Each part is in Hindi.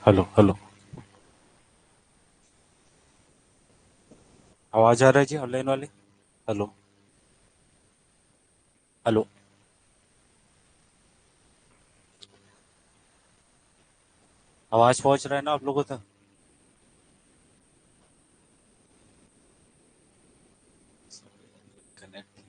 Hello hello. आवाज आ रहा है जी ऑनलाइन वाले। Hello hello. आवाज पहुंच रहा है ना आप लोगों तक? कनेक्ट।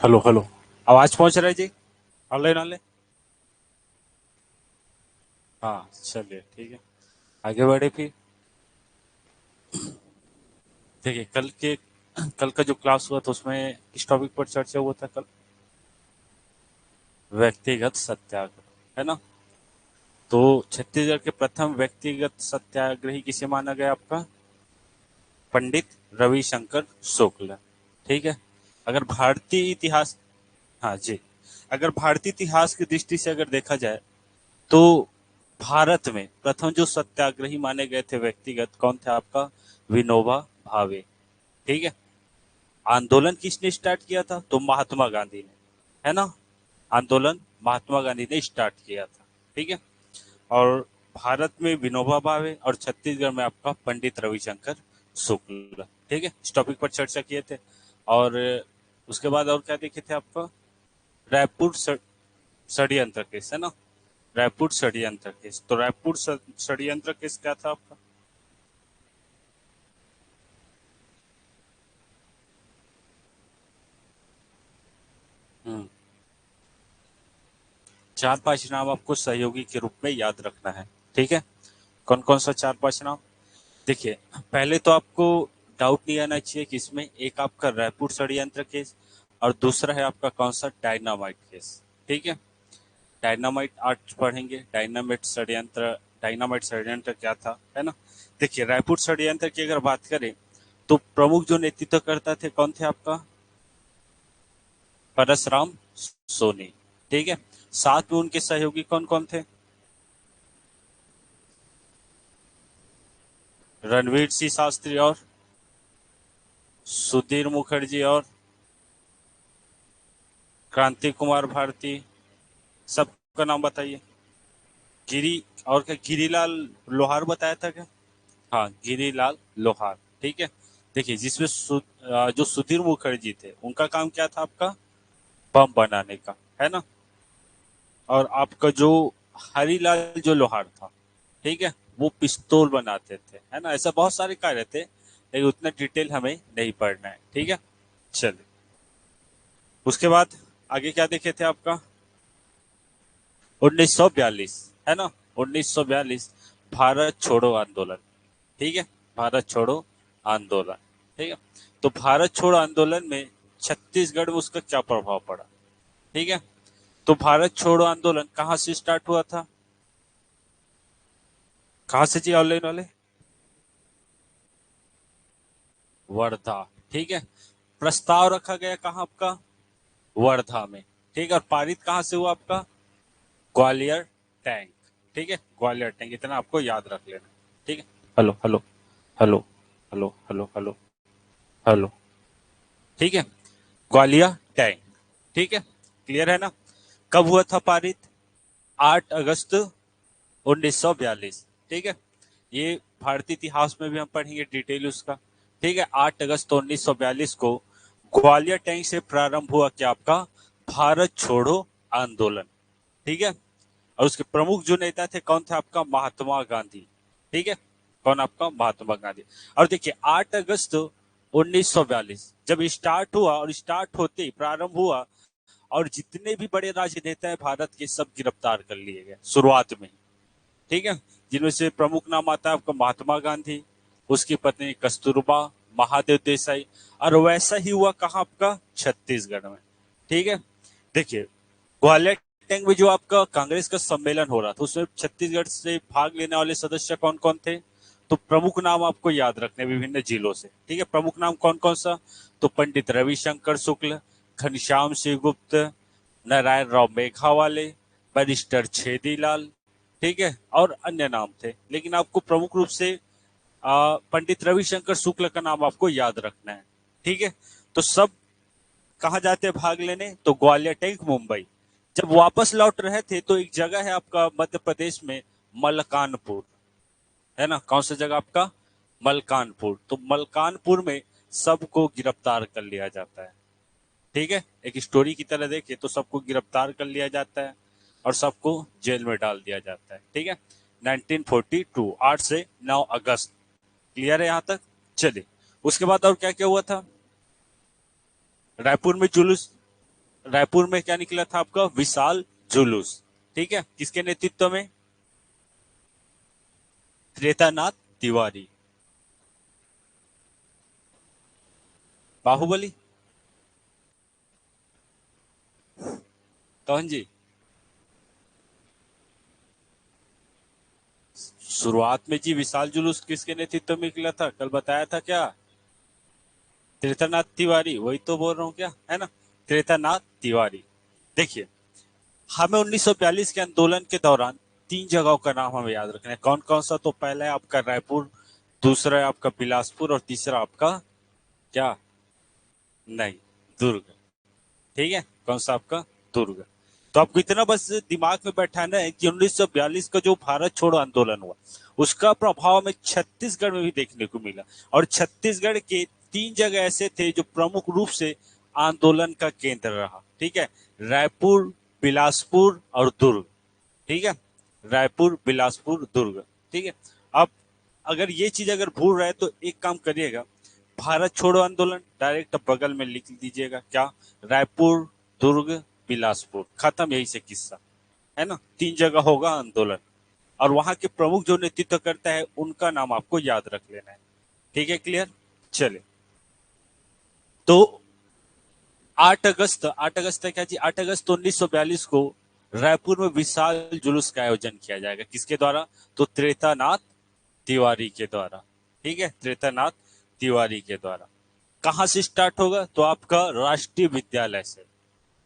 Hello hello. आवाज पहुंच रहा है जी ऑनलाइन वाले? हाँ चलिए ठीक है। आगे बढ़े फिर। देखिए कल का जो क्लास हुआ था उसमें किस टॉपिक पर चर्चा हुआ था कल? व्यक्तिगत सत्याग्रह है ना। तो छत्तीसगढ़ के प्रथम व्यक्तिगत सत्याग्रही किसे माना गया आपका? पंडित रविशंकर शुक्ल। ठीक है। अगर भारतीय इतिहास, हाँ जी, अगर भारतीय इतिहास की दृष्टि से अगर देखा जाए तो भारत में प्रथम जो सत्याग्रही माने गए थे व्यक्तिगत कौन थे आपका? विनोबा भावे। ठीक है। आंदोलन किसने स्टार्ट किया था? तो महात्मा गांधी ने, है ना। आंदोलन महात्मा गांधी ने स्टार्ट किया था। ठीक है। और भारत में विनोबा भावे और छत्तीसगढ़ में आपका पंडित रविशंकर शुक्ल। ठीक है, इस टॉपिक पर चर्चा किए थे। और उसके बाद और क्या देखे थे आपका? रायपुर षड्यंत्र केस, है ना। रायपुर षड्यंत्र केस, तो रायपुर षड्यंत्र केस क्या था आपका? हम्म। चार पांच नाम आपको सहयोगी के रूप में याद रखना है। ठीक है। कौन कौन सा चार पांच नाम? देखिए, पहले तो आपको डाउट नहीं आना चाहिए कि इसमें एक आपका रायपुर षड्यंत्र केस और दूसरा है आपका कौन सा? Dynamite case. ठीक है। डायनामाइट आज पढ़ेंगे, डायनामाइट षड्यंत्र क्या था, है ना। देखिए, रायपुर षड्यंत्र की अगर बात करें तो प्रमुख जो नेतृत्व करता थे कौन थे आपका? परसराम सोनी। ठीक है। साथ में उनके सहयोगी कौन कौन थे? रणवीर सिंह शास्त्री और सुधीर मुखर्जी और क्रांति कुमार भारती। सबका नाम बताइए। गिरी, और क्या गिरीलाल लोहार बताया था क्या? हाँ, गिरीलाल लोहार। ठीक है। देखिए, जिसमें जो सुधीर मुखर्जी थे उनका काम क्या था आपका? बम बनाने का, है ना। और आपका जो हरीलाल जो लोहार था, ठीक है, वो पिस्तौल बनाते थे, है ना। ऐसा बहुत सारे कार्य थे लेकिन उतना डिटेल हमें नहीं पढ़ना है। ठीक है। चलिए, उसके बाद आगे क्या देखे थे आपका? 1942, है ना। 1942 भारत छोड़ो आंदोलन। ठीक है। भारत छोड़ो आंदोलन। ठीक है। तो भारत छोड़ो आंदोलन में छत्तीसगढ़ में उसका क्या प्रभाव पड़ा? ठीक है। तो भारत छोड़ो आंदोलन कहाँ से स्टार्ट हुआ था? कहाँ से जी ऑनलाइन वाले? वर्धा। ठीक है। प्रस्ताव रखा गया कहाँ आपका? वर्धा में। ठीक है। और पारित कहाँ से हुआ आपका? ग्वालियर टैंक। ठीक है, ग्वालियर टैंक, इतना आपको याद रख लेना। ठीक है। Hello hello hello hello hello hello hello. ठीक है। ग्वालियर टैंक। ठीक है। क्लियर है ना। कब हुआ था पारित? 8 अगस्त 1942। ठीक है। ये भारतीय इतिहास में भी हम पढ़ेंगे डिटेल उसका। ठीक है। 8 अगस्त 1942 को ग्वालियर टैंक से प्रारंभ हुआ क्या आपका? भारत छोड़ो आंदोलन। ठीक है। और उसके प्रमुख जो नेता थे कौन थे आपका? महात्मा गांधी। ठीक है। कौन आपका? महात्मा गांधी। और देखिए, 8 अगस्त 1942 जब स्टार्ट हुआ और स्टार्ट होते ही प्रारंभ हुआ और जितने भी बड़े राजनेता है भारत के सब गिरफ्तार कर लिए गए शुरुआत में। ठीक है। जिनमें से प्रमुख नाम आता है आपका महात्मा गांधी, उसकी पत्नी कस्तूरबा, महादेव देसाई। और वैसा ही हुआ कहाँ आपका? छत्तीसगढ़ में। ठीक है। देखिए, ग्वालियर टैंक में जो आपका कांग्रेस का सम्मेलन हो रहा था उसमें छत्तीसगढ़ से भाग लेने वाले सदस्य कौन कौन थे? तो प्रमुख नाम आपको याद रखने विभिन्न जिलों से, ठीक है। प्रमुख नाम कौन कौन सा? तो पंडित रविशंकर शुक्ल, घनश्याम सिंह गुप्त, नारायण राव मेघावाले, बैरिस्टर छेदीलाल, ठीक है, और अन्य नाम थे। लेकिन आपको प्रमुख रूप से पंडित रविशंकर शुक्ल का नाम आपको याद रखना है, ठीक है। तो सब कहाँ जाते हैं भाग लेने? तो ग्वालियर टैंक मुंबई। जब वापस लौट रहे थे तो एक जगह है आपका मध्य प्रदेश में, मलकानपुर, है ना। कौन सा जगह आपका? मलकानपुर। तो मलकानपुर में सबको गिरफ्तार कर लिया जाता है, ठीक है। एक स्टोरी की तरह देखे तो सबको गिरफ्तार कर लिया जाता है और सबको जेल में डाल दिया जाता है, ठीक है। 1942 8 से 9 अगस्त। क्लियर है यहाँ तक? चलिए, उसके बाद और क्या क्या हुआ था? रायपुर में जुलूस, रायपुर में क्या निकला था आपका? विशाल जुलूस, ठीक है। किसके नेतृत्व में? त्रेतानाथ तिवारी। बाहुबली कौन जी? शुरुआत में जी विशाल जुलूस किसके नेतृत्व में निकला था? कल बताया था क्या? त्रेतानाथ तिवारी, वही तो बोल रहा हूँ क्या, है ना। त्रेतानाथ तिवारी। देखिए, हमें 1942 के आंदोलन के दौरान तीन जगहों का नाम हमें याद रखना है। कौन कौन सा? तो पहला है आपका रायपुर, दूसरा है आपका बिलासपुर और तीसरा आपका क्या? नहीं, दुर्ग, ठीक है। कौन सा आपका? दुर्ग। तो आपको इतना बस दिमाग में बैठाना है कि 1942 का जो भारत छोड़ो आंदोलन हुआ उसका प्रभाव हमें छत्तीसगढ़ में भी देखने को मिला। और छत्तीसगढ़ के तीन जगह ऐसे थे जो प्रमुख रूप से आंदोलन का केंद्र रहा, ठीक है। रायपुर, बिलासपुर और दुर्ग, ठीक है। रायपुर, बिलासपुर, दुर्ग, ठीक है। अब अगर ये चीज अगर भूल रहे तो एक काम करिएगा, भारत छोड़ो आंदोलन डायरेक्ट बगल में लिख दीजिएगा, क्या? रायपुर, दुर्ग, बिलासपुर, खत्म, यही से किस्सा, है ना। तीन जगह होगा आंदोलन और वहां के प्रमुख जो नेतृत्व करता है उनका नाम आपको याद रख लेना है, ठीक है। क्लियर? चले, तो 8 अगस्त है क्या जी? 8 अगस्त 1942 को रायपुर में विशाल जुलूस का आयोजन किया जाएगा। किसके द्वारा? तो त्रेतानाथ तिवारी के द्वारा, ठीक है। त्रेतानाथ तिवारी के द्वारा। कहां से स्टार्ट होगा? तो आपका राष्ट्रीय विद्यालय से,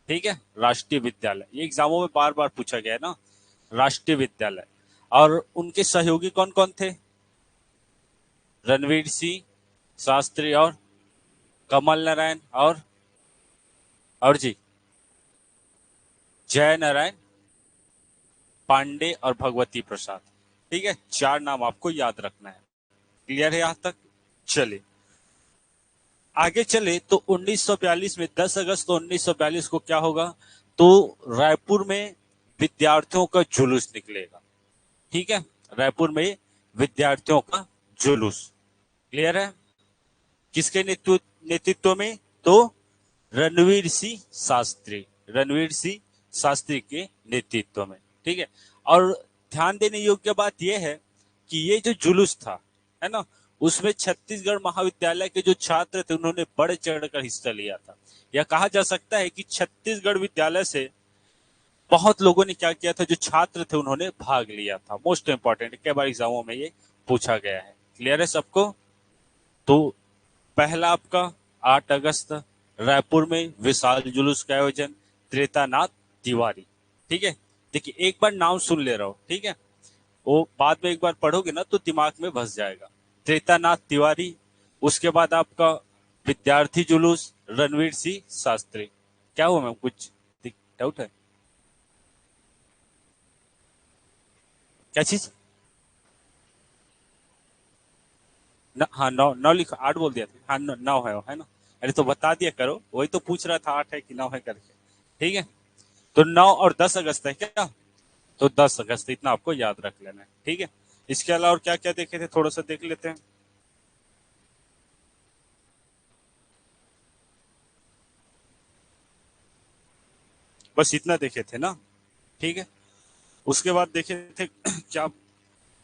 ठीक है। राष्ट्रीय विद्यालय, ये एग्जामों में बार बार पूछा गया है ना, राष्ट्रीय विद्यालय। और उनके सहयोगी कौन कौन थे? रणवीर सिंह शास्त्री और कमल नारायण और जी जय नारायण पांडे और भगवती प्रसाद, ठीक है। चार नाम आपको याद रखना है। क्लियर है यहां तक? चलिए आगे चले, तो 1942 में 10 अगस्त 1942 को क्या होगा? तो रायपुर में विद्यार्थियों का जुलूस निकलेगा, ठीक है। रायपुर में विद्यार्थियों का जुलूस। क्लियर है? किसके नेतृत्व में? तो रणवीर सिंह शास्त्री, रणवीर सिंह शास्त्री के नेतृत्व में, ठीक है। और ध्यान देने योग्य बात यह है कि ये जो जुलूस था, है ना, उसमें छत्तीसगढ़ महाविद्यालय के जो छात्र थे उन्होंने बढ़ चढ़कर हिस्सा लिया था। यह कहा जा सकता है कि छत्तीसगढ़ विद्यालय से बहुत लोगों ने क्या किया था, जो छात्र थे उन्होंने भाग लिया था। मोस्ट इंपॉर्टेंट, कई बार एग्जामों में ये पूछा गया है। क्लियर है सबको? तो पहला आपका 8 अगस्त रायपुर में विशाल जुलूस का आयोजन, त्रेतानाथ तिवारी, ठीक है। देखिए एक बार नाम सुन ले रहा हो, ठीक है, वो बाद में एक बार पढ़ोगे ना तो दिमाग में बस जाएगा। त्रेतानाथ तिवारी, उसके बाद आपका विद्यार्थी जुलूस रणवीर सिंह शास्त्री। क्या हुआ मैम, कुछ डाउट है? क्या चीज? हाँ, 9 लिखा, 8 बोल दिया था। हाँ, 9 है ना। अरे तो बता दिया करो, वही तो पूछ रहा था 8 है कि 9 है करके, ठीक है। तो 9 और 10 अगस्त है क्या? तो 10 अगस्त, इतना आपको याद रख लेना है, ठीक है। इसके अलावा और क्या क्या देखे थे, थोड़ा सा देख लेते हैं। बस इतना देखे थे ना, ठीक है। उसके बाद देखे थे क्या?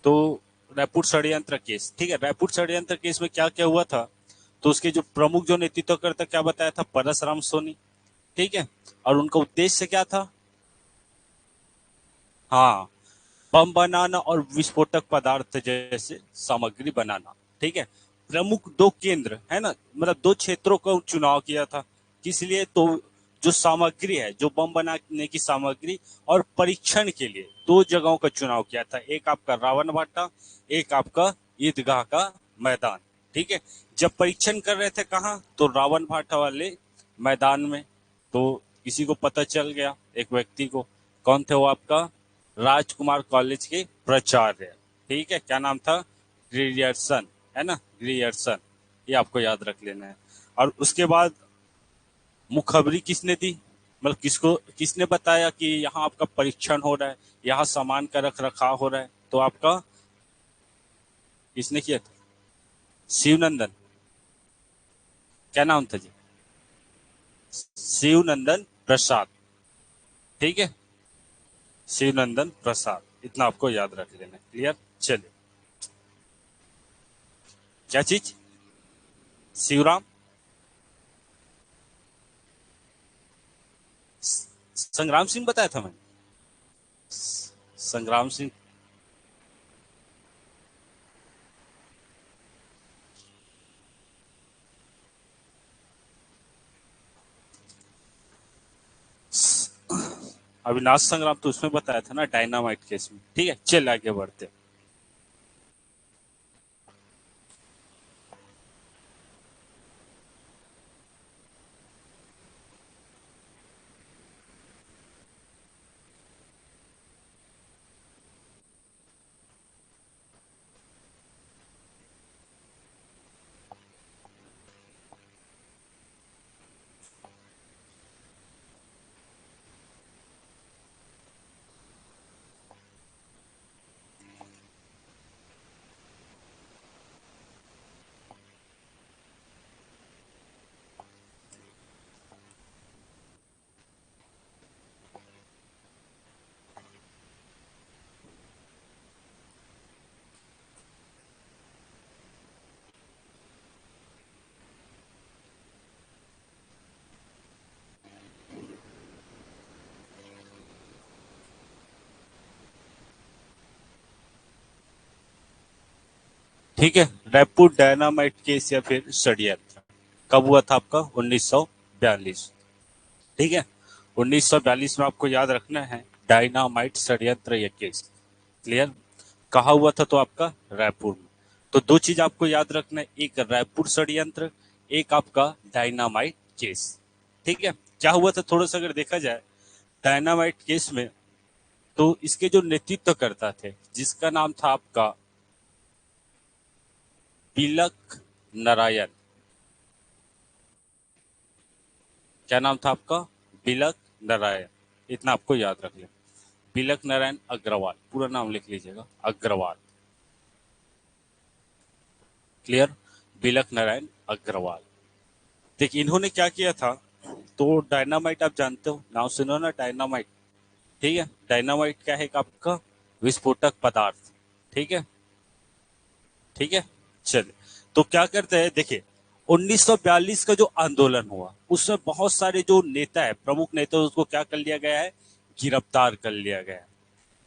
तो रायपुर षड्यंत्र केस, ठीक है। रायपुर षड्यंत्र केस में क्या क्या हुआ था? तो उसके जो प्रमुख जो नेतृत्व करता क्या बताया था? परसराम सोनी, ठीक है। और उनका उद्देश्य क्या था? हाँ, बम बनाना और विस्फोटक पदार्थ जैसे सामग्री बनाना। ठीक है, प्रमुख दो केंद्र है ना, मतलब दो क्षेत्रों का चुनाव किया था। किस लिए? तो जो सामग्री है, जो बम बनाने की सामग्री और परीक्षण के लिए दो जगहों का चुनाव किया था। एक आपका रावण भाटा, एक आपका ईदगाह का मैदान। ठीक है, जब परीक्षण कर रहे थे कहाँ, तो रावण भाटा वाले मैदान में। तो किसी को पता चल गया, एक व्यक्ति को। कौन थे वो? आपका राजकुमार कॉलेज के प्राचार्य। ठीक है, क्या नाम था? ग्रियर्सन, है ना, ग्रियर्सन। ये आपको याद रख लेना है। और उसके बाद मुखबरी किसने दी, मतलब किसको, किसने बताया कि यहाँ आपका परीक्षण हो रहा है, यहाँ सामान का रख रखाव हो रहा है? तो आपका किसने किया था? शिवनंदन। क्या नाम था जी? शिवनंदन प्रसाद। ठीक है, शिवनंदन प्रसाद, इतना आपको याद रख लेना। क्लियर? चलिए, क्या चीज? शिवराम, संग्राम सिंह बताया था मैंने। संग्राम सिंह। अविनाश संग्राम तो उसमें बताया था ना, डायनामाइट केस में। ठीक है, चल आगे बढ़ते। ठीक है, रायपुर डायनामाइट केस या फिर षड्यंत्र कब हुआ था आपका? 1942। ठीक है, 1942 में आपको याद रखना है डायनामाइट षड्यंत्र या केस। क्लियर? कहा हुआ था? तो आपका रायपुर में। तो दो चीज आपको याद रखना है, एक रायपुर षड्यंत्र, एक आपका डायनामाइट केस। ठीक है, क्या हुआ था थोड़ा सा अगर देखा जाए डायनामाइट केस में, तो इसके जो नेतृत्व करता थे, जिसका नाम था आपका बिलक नारायण। क्या नाम था आपका? बिलक नारायण। इतना आपको याद रख लें। बिलक नारायण अग्रवाल, पूरा नाम लिख लीजिएगा, अग्रवाल। क्लियर? बिलक नारायण अग्रवाल। देखिए इन्होंने क्या किया था, तो डायनामाइट आप जानते हो, नाम सुनो ना, डायनामाइट। ठीक है, डायनामाइट क्या है? आपका विस्फोटक पदार्थ। ठीक है, ठीक है। चलिए, तो क्या करते हैं, देखिए 1942 का जो आंदोलन हुआ, उसमें बहुत सारे जो नेता है, प्रमुख नेता, उसको क्या कर लिया गया है? गिरफ्तार कर लिया गया है।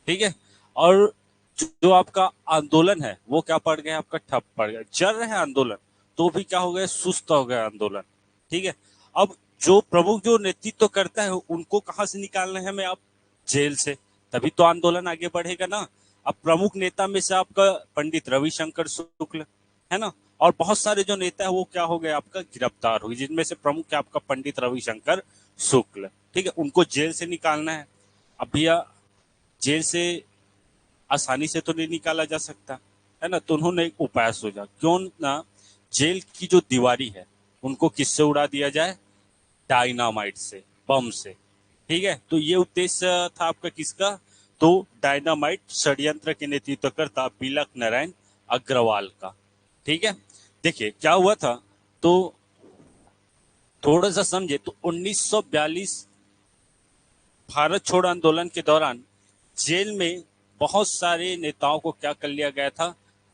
ठीक है, और जो आपका आंदोलन है वो क्या पड़ गया? आपका ठप पड़ गया। चल रहे हैं आंदोलन, तो भी क्या हो गया? सुस्त हो गया आंदोलन। ठीक है, अब जो प्रमुख जो नेतृत्व करता है, उनको कहां से निकालना है हमें? आप जेल से, तभी तो आंदोलन आगे बढ़ेगा ना। अब प्रमुख नेता में से आपका पंडित रविशंकर शुक्ल, है ना, और बहुत सारे जो नेता है वो क्या हो गए? आपका गिरफ्तार हो गए, जिनमें से प्रमुख है आपका पंडित रविशंकर शुक्ल। ठीक है, उनको जेल से निकालना है। अब भैया जेल से आसानी से तो नहीं निकाला जा सकता, है ना, तो उन्होंने एक उपाय सोचा, क्यों ना जेल की जो दीवारी है उनको किससे उड़ा दिया जाए? डायनामाइट से, बम से। ठीक है, तो ये उद्देश्य था आपका किसका? तो डायनामाइट षड्यंत्र के नेतृत्वकर्ता बिलक नारायण अग्रवाल का। ठीक है, देखिए क्या हुआ था, तो थोड़ा सा समझे, तो 1942 भारत छोड़ आंदोलन के दौरान जेल में बहुत सारे नेताओं को क्या कर लिया गया था?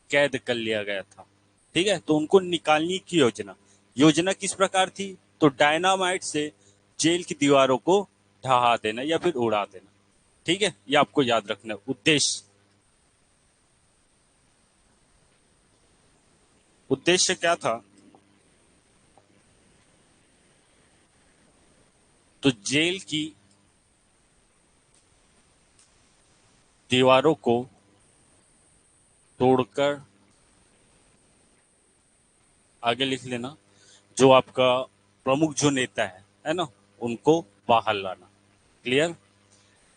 कैद कर लिया गया था। ठीक है, तो उनको निकालने की योजना, योजना किस प्रकार थी? तो डायनामाइट से जेल की दीवारों को ढहा देना या फिर उड़ा देना। ठीक है, ये आपको याद रखना है। उद्देश्य, उद्देश्य क्या था? तो जेल की दीवारों को तोड़कर, आगे लिख लेना, जो आपका प्रमुख जो नेता है ना, उनको बाहर लाना। क्लियर?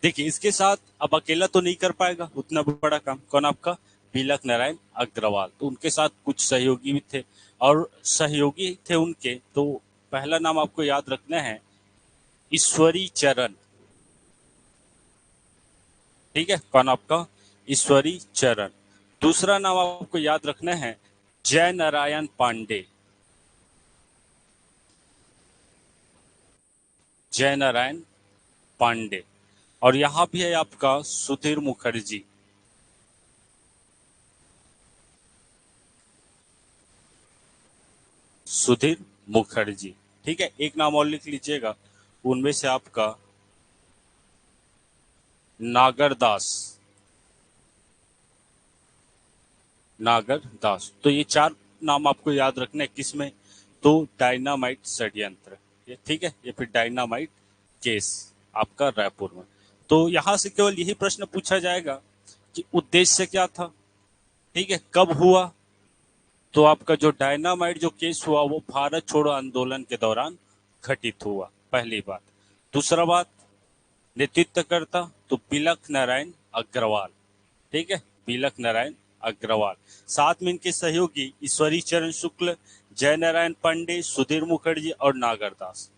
देखिए, इसके साथ अब अकेला तो नहीं कर पाएगा उतना बड़ा काम। कौन? आपका बिलक नारायण अग्रवाल। तो उनके साथ कुछ सहयोगी भी थे, और सहयोगी थे उनके, तो पहला नाम आपको याद रखना है ईश्वरी चरण। ठीक है, कौन? आपका ईश्वरी चरण। दूसरा नाम आपको याद रखना है जय नारायण पांडे। जय नारायण पांडे। और यहां भी है आपका सुधीर मुखर्जी। सुधीर मुखर्जी। ठीक है, एक नाम और लिख लीजिएगा, उनमें से आपका नागरदास। नागरदास। तो ये चार नाम आपको याद रखना है किसमें? तो डायनामाइट षड्यंत्र, ये ठीक है, ये फिर डायनामाइट केस आपका रायपुर में। तो यहां से केवल यही प्रश्न पूछा जाएगा कि उद्देश्य क्या था, ठीक है, कब हुआ? तो आपका जो डायनामाइट जो केस हुआ वो भारत छोड़ो आंदोलन के दौरान घटित हुआ, पहली बात। दूसरा बात, नेतृत्वकर्ता तो बिलक नारायण अग्रवाल। ठीक है, बिलक नारायण अग्रवाल। साथ में इनके सहयोगी ईश्वरी चरण शुक्ल, जय नारायण पांडे, सुधीर मुखर्जी और नागरदास।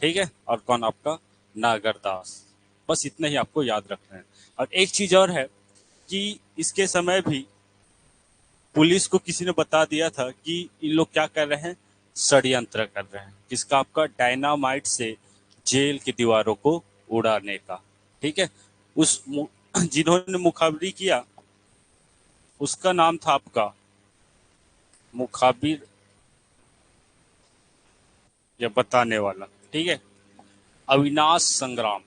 ठीक है, और कौन? आपका नागरदास। बस इतना ही आपको याद रखना है। और एक चीज और है कि इसके समय भी पुलिस को किसी ने बता दिया था कि इन लोग क्या कर रहे हैं, षड्यंत्र कर रहे हैं। किसका? आपका डायनामाइट से जेल की दीवारों को उड़ाने का। ठीक है, जिन्होंने मुखाबरी किया उसका नाम था आपका मुखाबिर या बताने वाला। ठीक है, अविनाश संग्राम।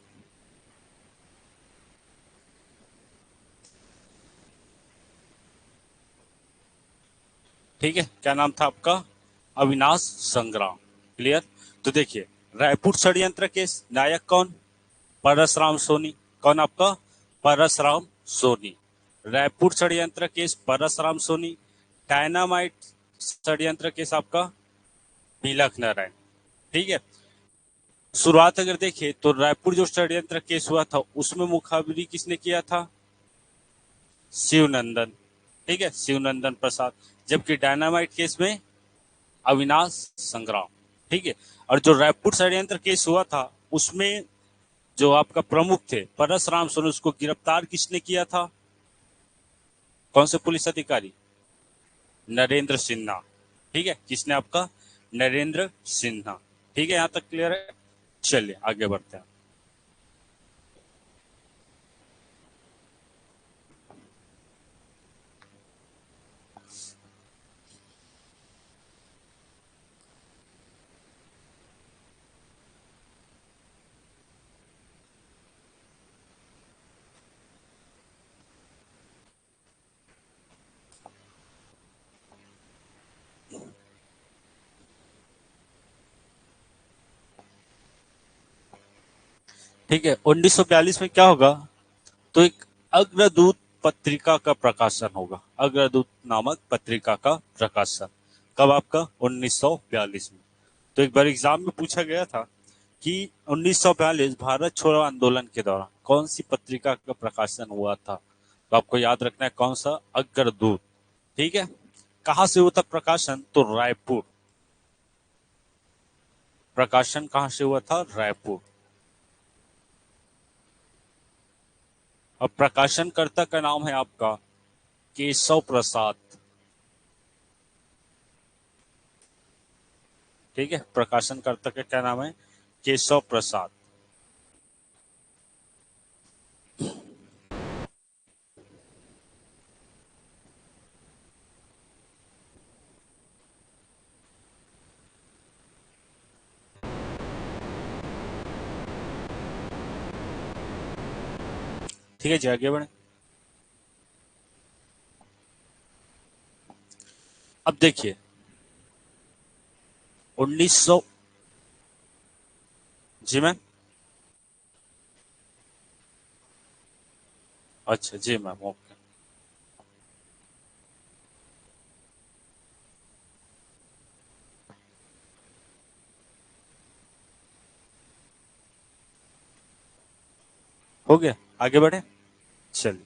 ठीक है, क्या नाम था आपका? अविनाश संग्राम। क्लियर? तो देखिए, रायपुर षड्यंत्र केस नायक कौन? परसराम सोनी। कौन? आपका परसराम सोनी। रायपुर षड्यंत्र केस परसराम सोनी। डायनामाइट षड्यंत्र केस आपका बिलक नारायण। ठीक है, शुरुआत अगर देखें तो रायपुर जो षड्यंत्र केस हुआ था उसमें मुखाबिरी किसने किया था? शिवनंदन। ठीक है, शिवनंदन प्रसाद। जबकि डायनामाइट केस में अविनाश संग्राम। ठीक है, और जो रायपुर षड्यंत्र केस हुआ था उसमें जो आपका प्रमुख थे परसराम सोनी, उसको गिरफ्तार किसने किया था? कौन से पुलिस अधिकारी? नरेंद्र सिन्हा। ठीक है, किसने? आपका नरेंद्र सिन्हा। ठीक है, यहां तक क्लियर है? चलिए आगे बढ़ते हैं। ठीक है, 1942 में क्या होगा? तो एक अग्रदूत पत्रिका का प्रकाशन होगा। अग्रदूत नामक पत्रिका का प्रकाशन कब? आपका 1942 में। तो एक बार एग्जाम में पूछा गया था कि 1942 भारत छोड़ो आंदोलन के दौरान कौन सी पत्रिका का प्रकाशन हुआ था? तो आपको याद रखना है कौन सा? अग्रदूत। ठीक है, कहां से हुआ था प्रकाशन? तो रायपुर। प्रकाशन कहां से हुआ था? रायपुर। और प्रकाशनकर्ता का नाम है आपका केशव प्रसाद। ठीक है, प्रकाशनकर्ता का क्या नाम है? केशव प्रसाद। ठीक है जी, आगे बढ़े। अब देखिए 1900, जी मैम। अच्छा जी मैम, ओके। हो गया, आगे बढ़े, चलिए।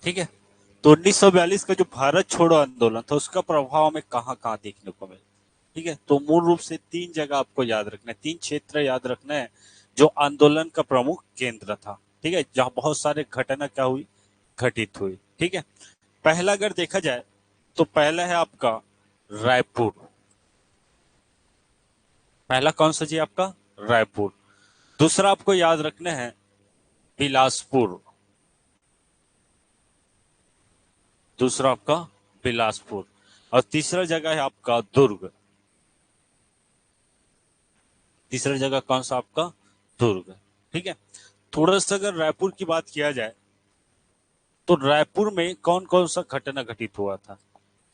ठीक है, तो 1942 का जो भारत छोड़ो आंदोलन था उसका प्रभाव हमें कहाँ कहाँ देखने को मिला। ठीक है, तो मूल रूप से तीन जगह आपको याद रखना है, तीन क्षेत्र याद रखना है जो आंदोलन का प्रमुख केंद्र था। ठीक है, जहां बहुत सारे घटना क्या हुई, घटित हुई। ठीक है, पहला अगर देखा जाए तो पहला है आपका रायपुर। पहला कौन सा जी आपका, रायपुर। दूसरा आपको याद रखना है बिलासपुर। दूसरा आपका बिलासपुर। और तीसरा जगह है आपका दुर्ग। तीसरा जगह कौन सा आपका, दुर्ग। ठीक है, थोड़ा सा अगर रायपुर की बात किया जाए तो रायपुर में कौन कौन सा घटना घटित हुआ था।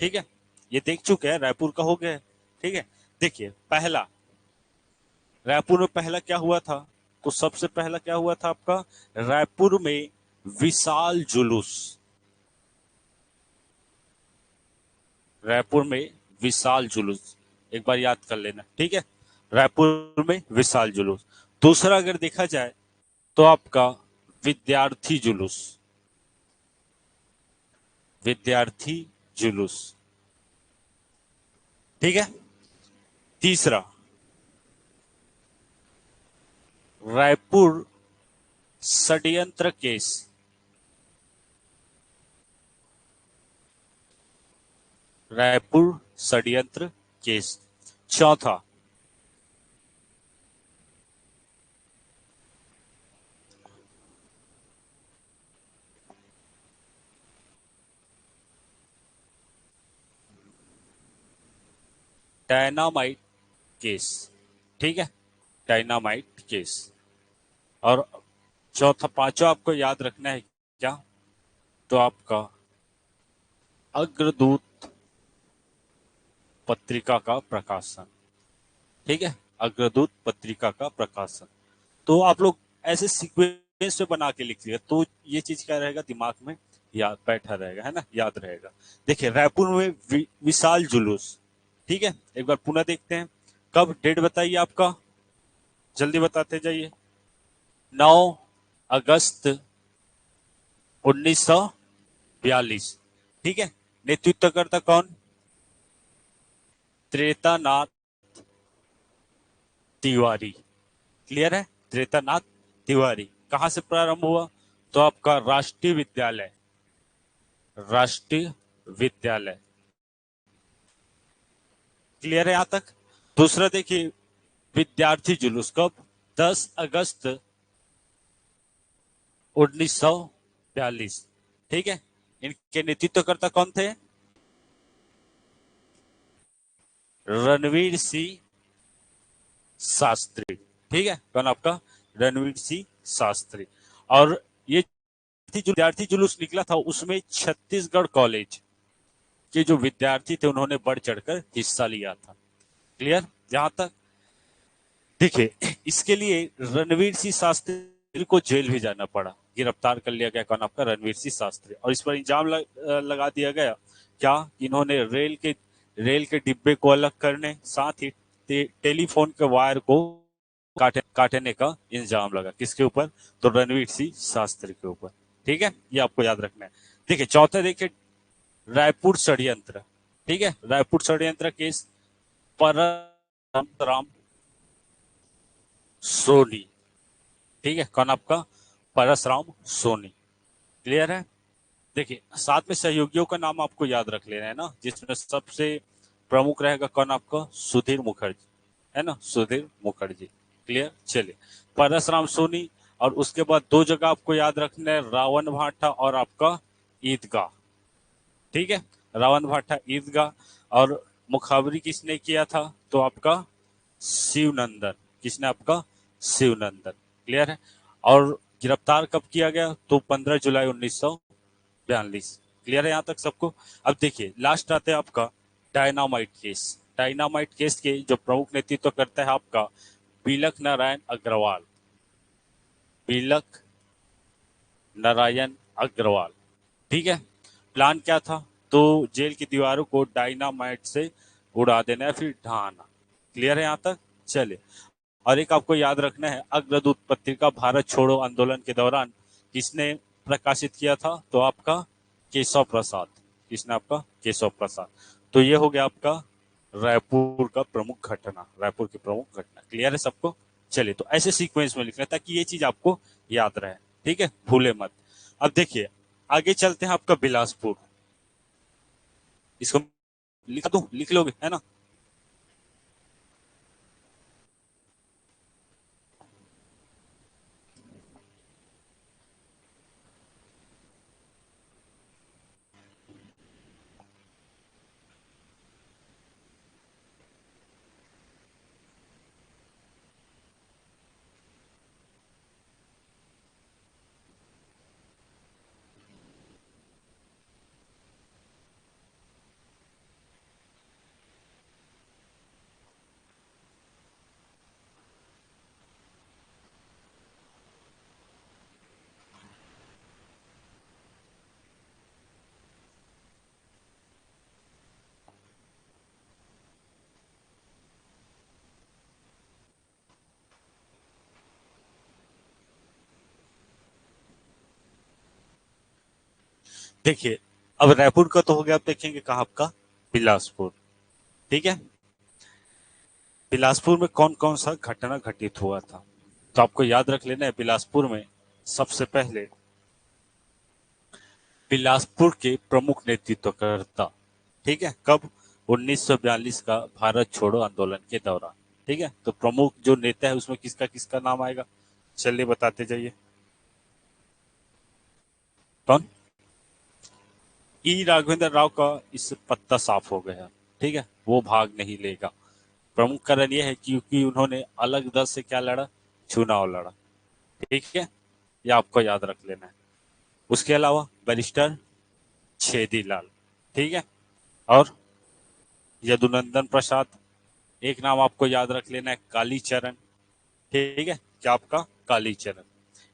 ठीक है, ये देख चुके हैं, रायपुर का हो गया है। ठीक है, देखिए पहला, रायपुर में पहला क्या हुआ था, तो सबसे पहला क्या हुआ था आपका, रायपुर में विशाल जुलूस। रायपुर में विशाल जुलूस, एक बार याद कर लेना। ठीक है, रायपुर में विशाल जुलूस। दूसरा अगर देखा जाए तो आपका विद्यार्थी जुलूस। विद्यार्थी जुलूस। ठीक है, तीसरा रायपुर षड्यंत्र केस। रायपुर षड्यंत्र केस। चौथा डायनामाइट केस। ठीक है, डायनामाइट केस। और चौथा, पांचवा आपको याद रखना है क्या, तो आपका अग्रदूत पत्रिका का प्रकाशन। ठीक है, अग्रदूत पत्रिका का प्रकाशन। तो आप लोग ऐसे सीक्वेंस में बना के लिखिएगा तो ये चीज क्या रहेगा, दिमाग में याद बैठा रहेगा, है ना, याद रहेगा। देखिए रायपुर में विशाल जुलूस। ठीक है, एक बार पुनः देखते हैं, कब, डेट बताइए आपका, जल्दी बताते जाइए। 9 अगस्त 1942। ठीक है, नेतृत्वकर्ता कौन, त्रेतानाथ तिवारी। क्लियर है, त्रेतानाथ तिवारी। कहां से प्रारंभ हुआ, तो आपका राष्ट्रीय विद्यालय। राष्ट्रीय विद्यालय। क्लियर है यहां तक। दूसरा देखिए विद्यार्थी जुलूस कब, 10 अगस्त 1942। ठीक है, इनके नेतृत्वकर्ता कौन थे, रणवीर सिंह शास्त्री। ठीक है, कौन आपका, रणवीर सिंह शास्त्री। और ये जो विद्यार्थी जुलूस निकला था उसमें छत्तीसगढ़ कॉलेज के जो विद्यार्थी थे उन्होंने बढ़ चढ़कर हिस्सा लिया था। क्लियर जहां तक। देखिए इसके लिए रणवीर सिंह शास्त्री को जेल भी जाना पड़ा, गिरफ्तार कर लिया गया, कौन आपका, रणवीर सिंह शास्त्री। और इस पर इल्जाम लगा दिया गया क्या, इन्होंने रेल के डिब्बे को अलग करने, साथ ही टेलीफोन के वायर को काटने का इल्जाम लगा, किसके ऊपर, तो रणवीर सिंह शास्त्री के ऊपर। ठीक है, ये आपको याद रखना है। देखिए चौथा, देखिए रायपुर षड्यंत्र, ठीक है, रायपुर षड्यंत्र केस, परसराम सोनी, ठीक है, कौन आपका, परसराम सोनी। क्लियर है। देखिए साथ में सहयोगियों का नाम आपको याद रख लेना है ना, जिसमें सबसे प्रमुख रहेगा कौन आपका, सुधीर मुखर्जी, है ना, सुधीर मुखर्जी। क्लियर, चलिए, परसराम सोनी। और उसके बाद दो जगह आपको याद रखना है, रावण भाटा और आपका ईदगाह, ठीक है, रावण भाटा ईदगाह। और मुखाबरी किसने किया था, तो आपका शिवनंदन, किसने, आपका शिवनंदन। क्लियर है। और गिरफ्तार कब किया गया, तो 15 जुलाई 1942। क्लियर है यहाँ तक सबको। अब देखिए लास्ट आते हैं आपका डायनामाइट केस। डायनामाइट केस के जो प्रमुख नेतृत्व करता है आपका बिलक नारायण अग्रवाल, बिलक नारायण अग्रवाल, ठीक है। प्लान क्या था, तो जेल की दीवारों को डायनामाइट से उड़ा देना है, फिर ढहाना। क्लियर है यहाँ तक, चलिए। और एक आपको याद रखना है, अग्रदूत पत्रिका भारत छोड़ो आंदोलन के दौरान किसने प्रकाशित किया था, तो आपका केशव प्रसाद, किसने, आपका केशव प्रसाद। तो ये हो गया आपका रायपुर का प्रमुख घटना, रायपुर की प्रमुख घटना। क्लियर है सबको। चलिए, तो ऐसे सीक्वेंस में लिखना ताकि ये चीज आपको याद रहे, ठीक है, भूले मत। अब देखिए आगे चलते हैं आपका बिलासपुर। इसको लिख दूं, लिख लोगे, है ना। देखिए अब रायपुर का तो हो गया, अब देखेंगे कहाँ आपका बिलासपुर, ठीक है। बिलासपुर में कौन कौन सा घटना घटित हुआ था, तो आपको याद रख लेना है। बिलासपुर में सबसे पहले बिलासपुर के प्रमुख नेतृत्वकर्ता, ठीक है, कब, 1942 का भारत छोड़ो आंदोलन के दौरान, ठीक है। तो प्रमुख जो नेता है उसमें किसका किसका नाम आएगा, चलिए बताते जाइए। कौन, ई राघवेंद्र राव का इस पत्ता साफ हो गया, ठीक है, वो भाग नहीं लेगा। प्रमुख कारण यह है क्योंकि उन्होंने अलग दल से क्या लड़ा, चुनाव लड़ा, ठीक है, ये आपको याद रख लेना है। उसके अलावा बैरिस्टर छेदी लाल, ठीक है, और यदुनंदन प्रसाद। एक नाम आपको याद रख लेना है, कालीचरण, ठीक है, क्या आपका कालीचरण।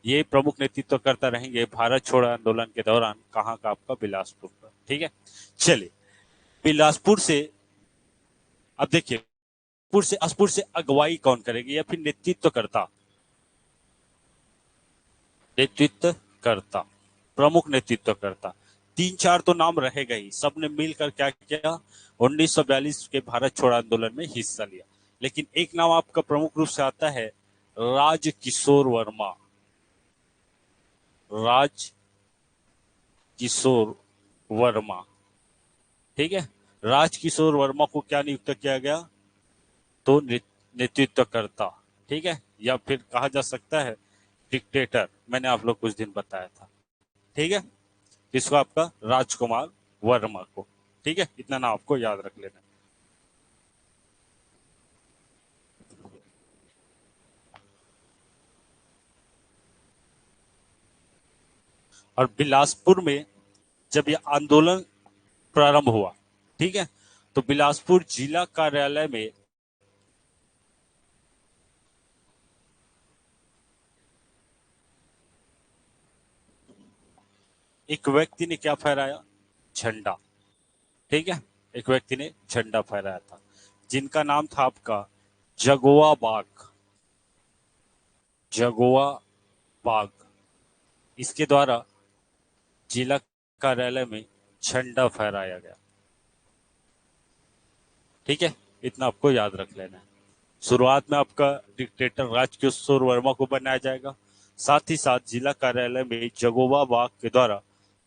ये प्रमुख नेतृत्व करता रहेंगे भारत छोड़ो आंदोलन के दौरान, कहाँ का, आपका बिलासपुर का, ठीक है। चलिए, बिलासपुर से अब देखिए, बिलासपुर से अगुवाई कौन करेगी या फिर नेतृत्व करता, नेतृत्व करता, प्रमुख नेतृत्व करता। तीन चार तो नाम रहेगा ही, सबने मिलकर क्या किया, 1942 के भारत छोड़ो आंदोलन में हिस्सा लिया। लेकिन एक नाम आपका प्रमुख रूप से आता है, राज किशोर वर्मा, राज किशोर वर्मा, ठीक है। राज किशोर वर्मा को क्या नियुक्त किया गया, तो नेतृत्व करता, ठीक है, या फिर कहा जा सकता है डिक्टेटर, मैंने आप लोग कुछ दिन बताया था, ठीक है। किसको, आपका राजकुमार वर्मा को, ठीक है, इतना नाम आपको याद रख लेना। और बिलासपुर में जब यह आंदोलन प्रारंभ हुआ, ठीक है, तो बिलासपुर जिला कार्यालय में एक व्यक्ति ने क्या फहराया, झंडा, ठीक है, एक व्यक्ति ने झंडा फहराया था, जिनका नाम था आपका जगोआ बाग, जगोआ बाग। इसके द्वारा जिला कार्यालय में झंडा फहराया गया। ठीक है, इतना आपको याद रख लेना है। शुरुआत में आपका डिक्टेटर राजकिशोर वर्मा को बनाया जाएगा। साथ ही साथ जिला कार्यालय में जगोबा बाग के द्वारा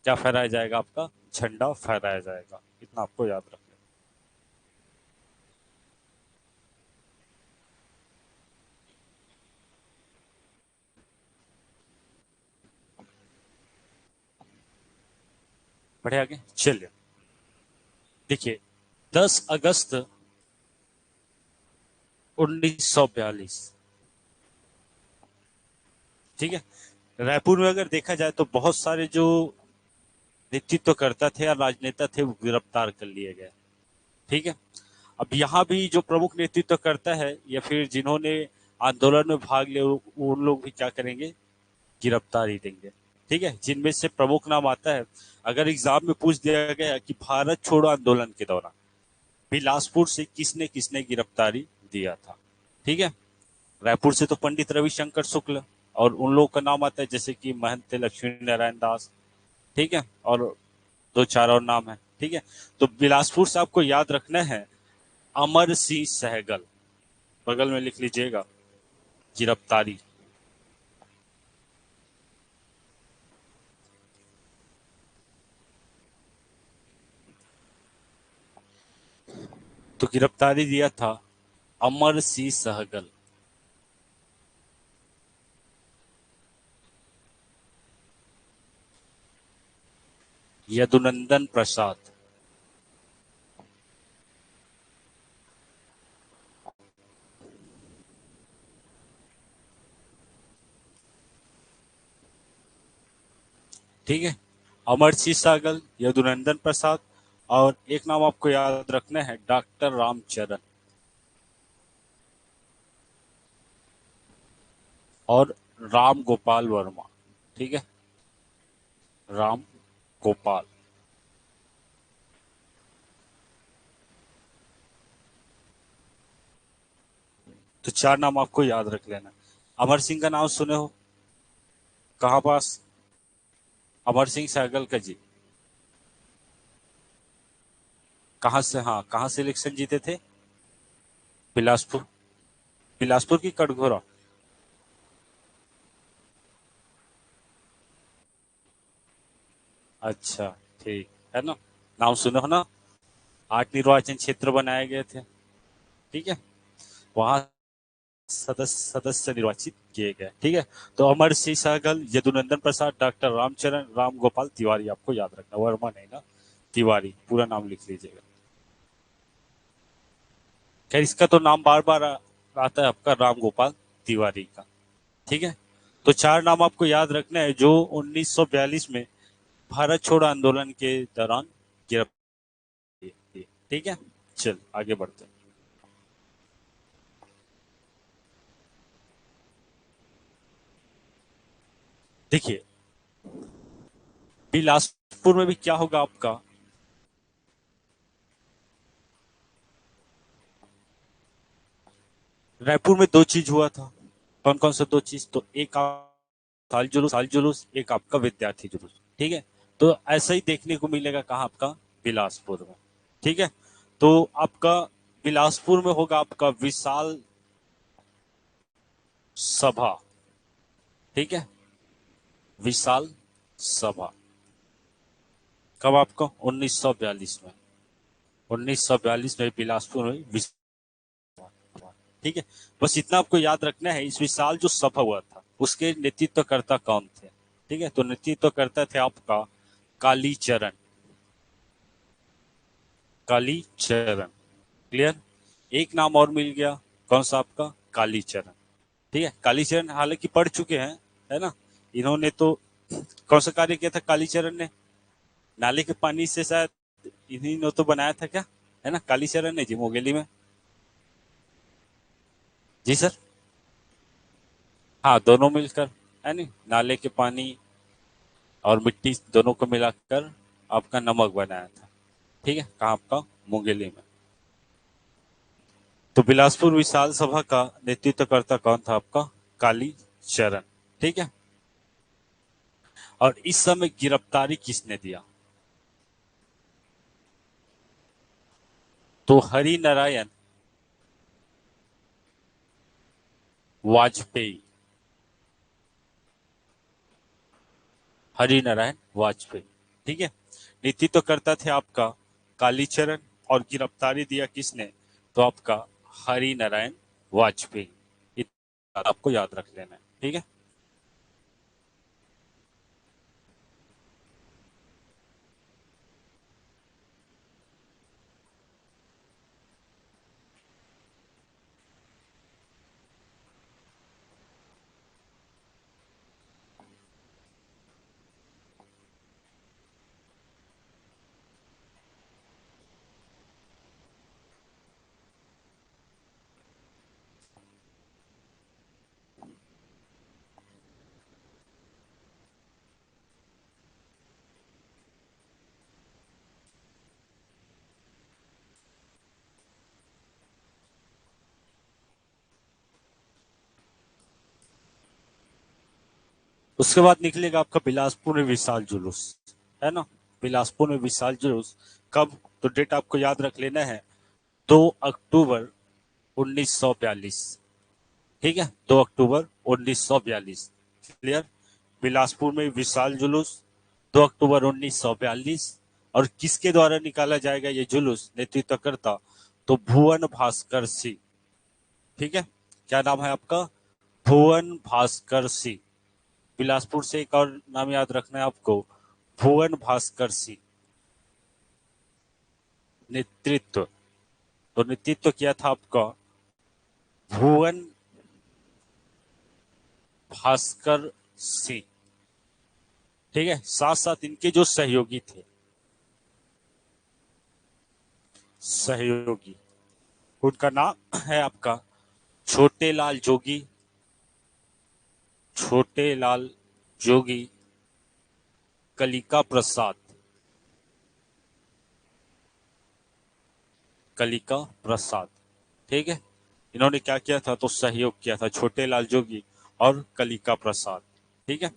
क्या फहराया जाएगा, आपका झंडा फहराया जाएगा। इतना आपको याद रख लेना। बढ़े आगे चलिए। देखिए, 10 अगस्त 1942। ठीक है, रायपुर में अगर देखा जाए तो बहुत सारे जो नेतृत्वकर्ता थे या राजनेता थे वो गिरफ्तार कर लिए गए। ठीक है, अब यहाँ भी जो प्रमुख नेतृत्वकर्ता है या फिर जिन्होंने आंदोलन में भाग लिया उन लोग भी क्या करेंगे, गिरफ्तारी देंगे। ठीक है, जिनमें से प्रमुख नाम आता है, अगर एग्जाम में पूछ दिया गया कि भारत छोड़ो आंदोलन के दौरान बिलासपुर से किसने किसने गिरफ्तारी दिया था। ठीक है, रायपुर से तो पंडित रविशंकर शुक्ल और उन लोगों का नाम आता है जैसे कि महंत लक्ष्मी नारायण दास। ठीक है, और दो चार और नाम है। ठीक है, तो बिलासपुर से आपको याद रखना है अमर सिंह सहगल, बगल में लिख लीजिएगा गिरफ्तारी। तो गिरफ्तारी दिया था अमर सिंह सहगल। यदुनंदन प्रसाद। ठीक है, अमर सिंह सहगल, यदुनंदन प्रसाद, और एक नाम आपको याद रखना है डॉक्टर रामचरण और राम गोपाल वर्मा। ठीक है, राम गोपाल। तो चार नाम आपको याद रख लेना। अमर सिंह का नाम सुने हो, कहाँ पास, अमर सिंह सहगल का जी, कहाँ से, हाँ कहाँ से इलेक्शन जीते थे, बिलासपुर। बिलासपुर की कटघोरा। अच्छा, ठीक है ना, नाम सुने हो ना। 8 निर्वाचन क्षेत्र बनाए गए थे। ठीक है, वहां सदस्य सदस्य निर्वाचित किए गए। ठीक है, तो अमर सिंह सहगल, यदुनंदन प्रसाद, डॉक्टर रामचरण, राम गोपाल तिवारी आपको याद रखना, वर्मा नहीं ना, तिवारी पूरा नाम लिख लीजिएगा। खैर इसका तो नाम बार बार आता है आपका, राम गोपाल तिवारी का। ठीक है, तो चार नाम आपको याद रखना है जो 1942 में भारत छोड़ो आंदोलन के दौरान गिरफ्तार किए। ठीक है, चल आगे बढ़ते हैं। देखिए, बिलासपुर में भी क्या होगा आपका, रायपुर में दो चीज हुआ था। कौन कौन सा दो चीज, तो एक साल जुलूस, एक आपका विद्यार्थी जुलूस। ठीक है, तो ऐसा ही देखने को मिलेगा कहाँ, आपका बिलासपुर में। ठीक है, तो आपका बिलासपुर में होगा आपका विशाल सभा। ठीक है, विशाल सभा कब, आपको 1942 में, 1942 में बिलासपुर में ठीक है, बस इतना आपको याद रखना है। इस विशाल जो सभा हुआ था उसके नेतृत्वकर्ता कौन थे। ठीक है, तो नेतृत्वकर्ता थे आपका कालीचरण, कालीचरण। क्लियर, एक नाम और मिल गया, कौन सा आपका, कालीचरण। ठीक है, कालीचरण हालांकि पढ़ चुके हैं, है ना। इन्होंने तो कौन सा कार्य किया था कालीचरण ने, नाले के पानी से शायद इन्हीं ने तो बनाया था क्या, है ना, कालीचरण ने जी, मोगेली में। जी सर, हाँ दोनों मिलकर, है नहीं, नाले के पानी और मिट्टी दोनों को मिलाकर आपका नमक बनाया था। ठीक है, कहाँ आपका, मुंगेली में। तो बिलासपुर विशाल सभा का नेतृत्वकर्ता कौन था आपका, काली चरण। ठीक है, और इस समय गिरफ्तारी किसने दिया? तो हरि नारायण वाजपेयी। हरि नारायण वाजपेयी। ठीक है। नेतृत्व करता थे आपका कालीचरण, और गिरफ्तारी दिया किसने? तो आपका हरि नारायण वाजपेयी। इतना आपको याद रख लेना है। ठीक है। उसके बाद निकलेगा आपका बिलासपुर में विशाल जुलूस, है ना। बिलासपुर में विशाल जुलूस कब? तो डेट आपको याद रख लेना है, 2 अक्टूबर 1942। ठीक है, 2 अक्टूबर 1942। क्लियर। बिलासपुर में विशाल जुलूस 2 अक्टूबर 1942। और किसके द्वारा निकाला जाएगा ये जुलूस, नेतृत्व करता? तो भुवन भास्कर सिंह। ठीक है। क्या नाम है आपका? भुवन भास्कर सिंह। बिलासपुर से एक और नाम याद रखना है आपको, भुवन भास्कर सिंह। नेतृत्व, तो नेतृत्व किया था आपका भुवन भास्कर सिंह। ठीक है। साथ साथ इनके जो सहयोगी थे, सहयोगी, उनका नाम है आपका छोटे लाल जोगी, छोटे लाल जोगी, कलिका प्रसाद, कलिका प्रसाद। ठीक है। इन्होंने क्या किया था? तो सहयोग किया था छोटे लाल जोगी और कलिका प्रसाद। ठीक है।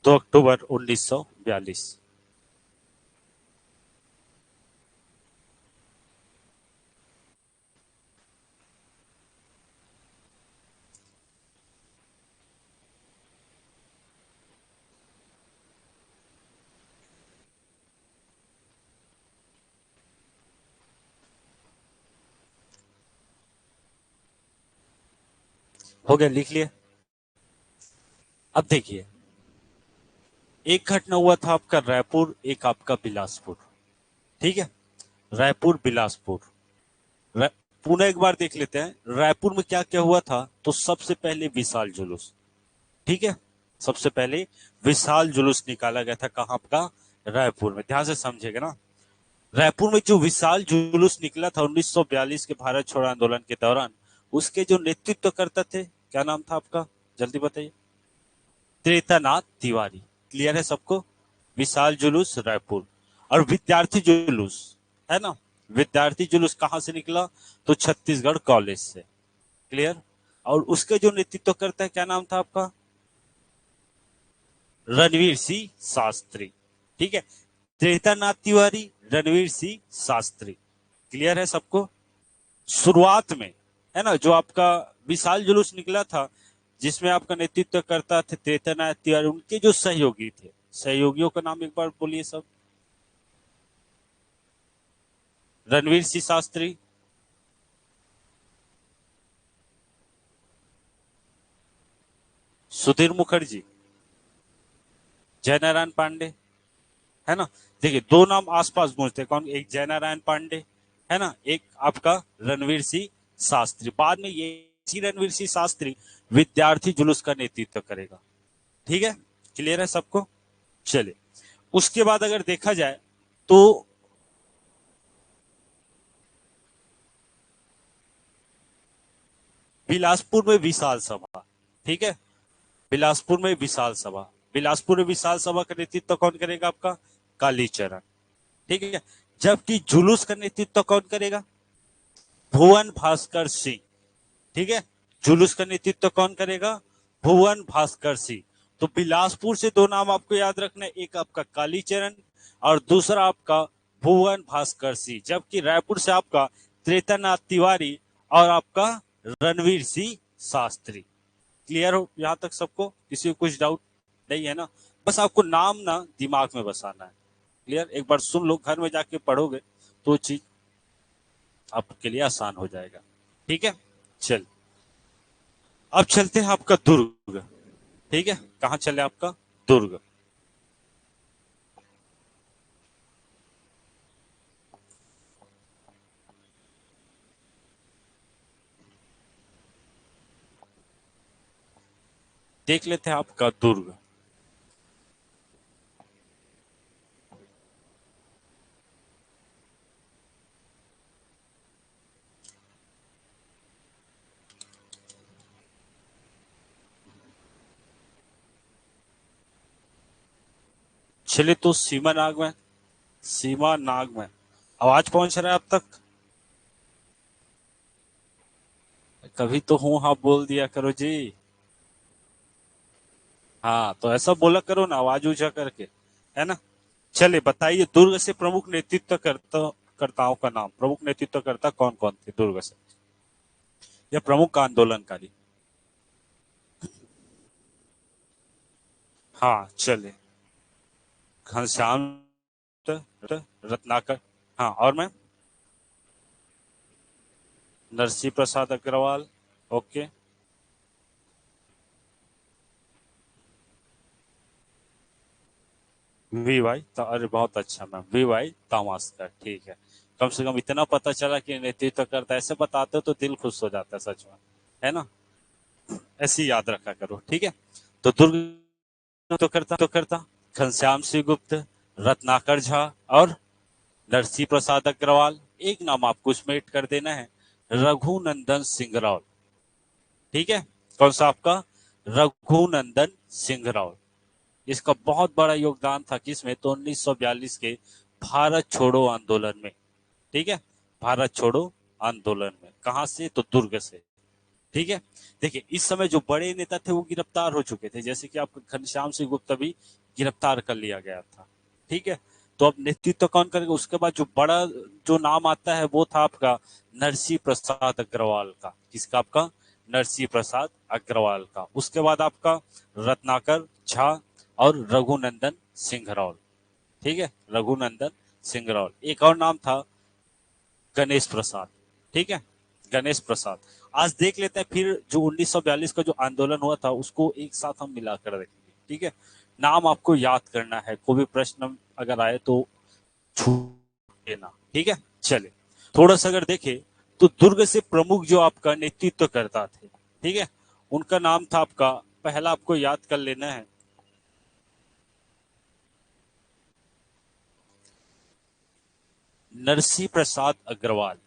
2 अक्टूबर 1942। हो गया, लिख लिए। अब देखिए, एक घटना हुआ था आपका रायपुर, एक आपका बिलासपुर। ठीक है। रायपुर बिलासपुर। रा... पुनः एक बार देख लेते हैं रायपुर में क्या क्या हुआ था। तो सबसे पहले विशाल जुलूस। ठीक है। सबसे पहले विशाल जुलूस निकाला गया था कहाँ आपका? रायपुर में। ध्यान से समझेगा ना। रायपुर में जो विशाल जुलूस निकला था 1942 के भारत छोड़ो आंदोलन के दौरान, उसके जो नेतृत्व करते थे, क्या नाम था आपका? जल्दी बताइए। त्रेतानाथ तिवारी। क्लियर है सबको? विशाल जुलूस रायपुर। और विद्यार्थी जुलूस, है ना। विद्यार्थी जुलूस कहां से निकला? तो छत्तीसगढ़ कॉलेज से। क्लियर। और उसके जो नेतृत्व करता है, क्या नाम था आपका? रणवीर सिंह शास्त्री। ठीक है। त्रेतानाथ तिवारी, रणवीर सिंह शास्त्री। क्लियर है सबको? शुरुआत में, है ना, जो आपका विशाल जुलूस निकला था, जिसमें आपका नेतृत्व करता थे त्रेतानाथ तिवारी, उनके जो सहयोगी थे, सहयोगियों का नाम एक बार बोलिए सब। रणवीर सिंह शास्त्री, सुधीर मुखर्जी, जयनारायण पांडे, है ना। देखिए, दो नाम आसपास गूंजते, कौन? एक जयनारायण पांडे, है ना, एक आपका रणवीर सिंह शास्त्री। बाद में ये रणवीर सिंह शास्त्री विद्यार्थी जुलूस का नेतृत्व करेगा। ठीक है। क्लियर है सबको? चलिए, उसके बाद अगर देखा जाए तो बिलासपुर में विशाल सभा। ठीक है। बिलासपुर में विशाल सभा, बिलासपुर में विशाल सभा का नेतृत्व कौन करेगा? आपका कालीचरण। ठीक है। जबकि जुलूस का नेतृत्व कौन करेगा? भुवन भास्कर सिंह। ठीक है। जुलूस का नेतृत्व कौन करेगा? भुवन भास्कर सिंह। तो बिलासपुर से दो नाम आपको याद रखना है, एक आपका कालीचरण और दूसरा आपका भुवन भास्कर सिंह, जबकि रायपुर से आपका त्रेतानाथ तिवारी और आपका रणवीर सिंह शास्त्री। क्लियर हो यहां तक सबको? किसी को कुछ डाउट नहीं है ना? बस आपको नाम ना दिमाग में बसाना है। क्लियर? एक बार सुन लो, घर में जाके पढ़ोगे तो चीज आपके लिए आसान हो जाएगा। ठीक है, चल अब चलते हैं आपका दुर्ग। ठीक है, कहां चले आपका? दुर्ग। देख लेते हैं आपका दुर्ग। चले तो सीमा नाग में, सीमा नाग में आवाज पहुंच रहा है अब तक? कभी तो हूं हाँ बोल दिया करो जी। हाँ तो ऐसा बोला करो ना, आवाज ऊंचा करके, है ना? चले बताइए, दुर्ग से प्रमुख नेतृत्व करता कर्ताओं का नाम, प्रमुख नेतृत्व करता कौन कौन थे दुर्ग से, या प्रमुख आंदोलनकारी? हाँ चले, घनश्याम रत्नाकर, हाँ और मैं, नरसिंह प्रसाद अग्रवाल, ओके, वी वाई, तो अरे बहुत अच्छा मैम, वी वाई तामास्कर, ठीक है। कम से कम इतना पता चला कि नेतृत्व करता है, ऐसे बताते हो तो दिल खुश हो जाता है सच में, है ना? ऐसे ही याद रखा करो, ठीक है? तो दुर्ग तो करता घनश्याम सिंह गुप्त, रत्नाकर झा और नरसिंह प्रसाद अग्रवाल। एक नाम आपको इसमें ऐड कर देना है, रघुनंदन सिंह राव। ठीक है, कौन सा आपका? रघुनंदन सिंह राव। इसका बहुत बड़ा योगदान था किसमें? तो 1942 के भारत छोड़ो आंदोलन में। ठीक है, भारत छोड़ो आंदोलन में। कहां से? तो दुर्ग से। ठीक है, देखिए इस समय जो बड़े नेता थे वो गिरफ्तार हो चुके थे, जैसे कि आपका घनश्याम सिंह गुप्ता भी गिरफ्तार कर लिया गया था। ठीक है, तो अब नेतृत्व कौन करेगा? उसके बाद जो बड़ा जो नाम आता है वो था आपका नरसिंह प्रसाद अग्रवाल का। किसका? आपका नरसिंह प्रसाद अग्रवाल का। उसके बाद आपका रत्नाकर झा और रघुनंदन सिंह राव। ठीक है, रघुनंदन सिंह राव। एक और नाम था गणेश प्रसाद। ठीक है, गणेश प्रसाद। आज देख लेते हैं फिर जो 1942 का जो आंदोलन हुआ था उसको एक साथ हम मिलाकर देखेंगे। ठीक है, नाम आपको याद करना है, कोई भी प्रश्न अगर आए तो छूट लेना। ठीक है, चले थोड़ा सा अगर देखे तो दुर्ग से प्रमुख जो आपका नेतृत्व करता थे, ठीक है, उनका नाम था आपका, पहला आपको याद कर लेना है, नरसिंह प्रसाद अग्रवाल।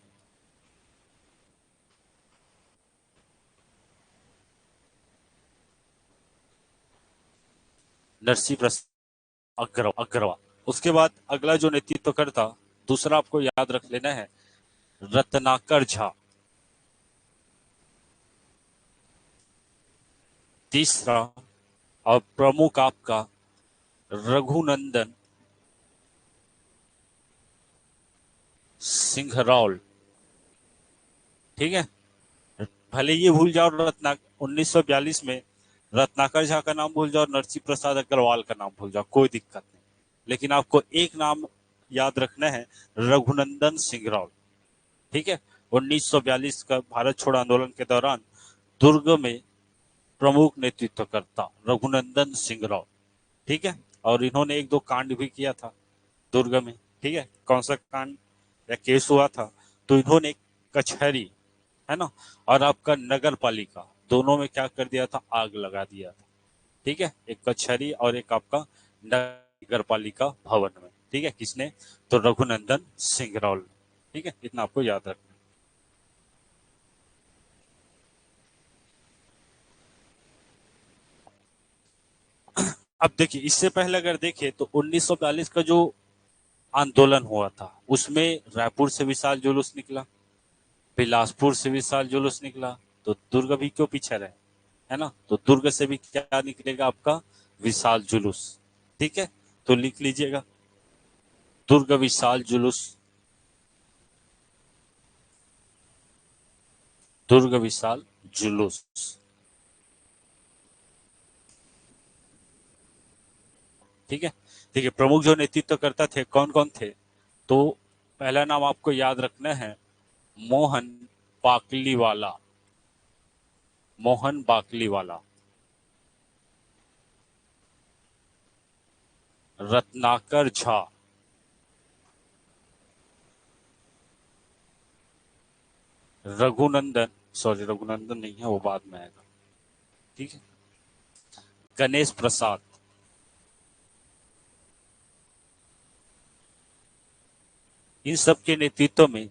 नरसिंह प्रसाद अग्रवाल। उसके बाद अगला जो नेतृत्व करता, दूसरा आपको याद रख लेना है, रत्नाकर झा। तीसरा और प्रमुख आपका रघुनंदन सिंह रावल। ठीक है, भले ये भूल जाओ, रत्ना 1942 में रत्नाकर झा का नाम भूल जाओ, नरसिंह प्रसाद अग्रवाल का नाम भूल जाओ, कोई दिक्कत नहीं, लेकिन आपको एक नाम याद रखना है, रघुनंदन सिंह रावल। ठीक है, 1942 का भारत छोड़ो आंदोलन के दौरान दुर्ग में प्रमुख नेतृत्वकर्ता रघुनंदन सिंह राव। ठीक है, और इन्होंने एक दो कांड भी किया था दुर्ग में। ठीक है, कौन सा कांड या केस हुआ था? तो इन्होंने कचहरी, है ना, और आपका नगर पालिका, दोनों में क्या कर दिया था? आग लगा दिया था। ठीक है, एक कचहरी और एक आपका नगर पालिका भवन में। ठीक है, किसने? तो रघुनंदन सिंह रावल। ठीक है, इतना आपको याद रखना। अब देखिए, इससे पहले अगर देखें तो 1942 का जो आंदोलन हुआ था उसमें रायपुर से विशाल जुलूस निकला, बिलासपुर से विशाल जुलूस निकला, तो दुर्ग भी क्यों पीछे रहे, है ना। तो दुर्ग से भी क्या निकलेगा आपका, विशाल जुलूस। ठीक है, तो लिख लीजिएगा, दुर्ग विशाल जुलूस, दुर्ग विशाल जुलूस। ठीक है, देखिए प्रमुख जो नेतृत्व करता थे कौन कौन थे, तो पहला नाम आपको याद रखना है, मोहन बाकलीवाला, मोहन बाकलीवाला। रत्नाकर झा, रघुनंदन, सॉरी रघुनंदन नहीं है, वो बाद में आएगा। ठीक है, गणेश प्रसाद, इन सब के नेतृत्व में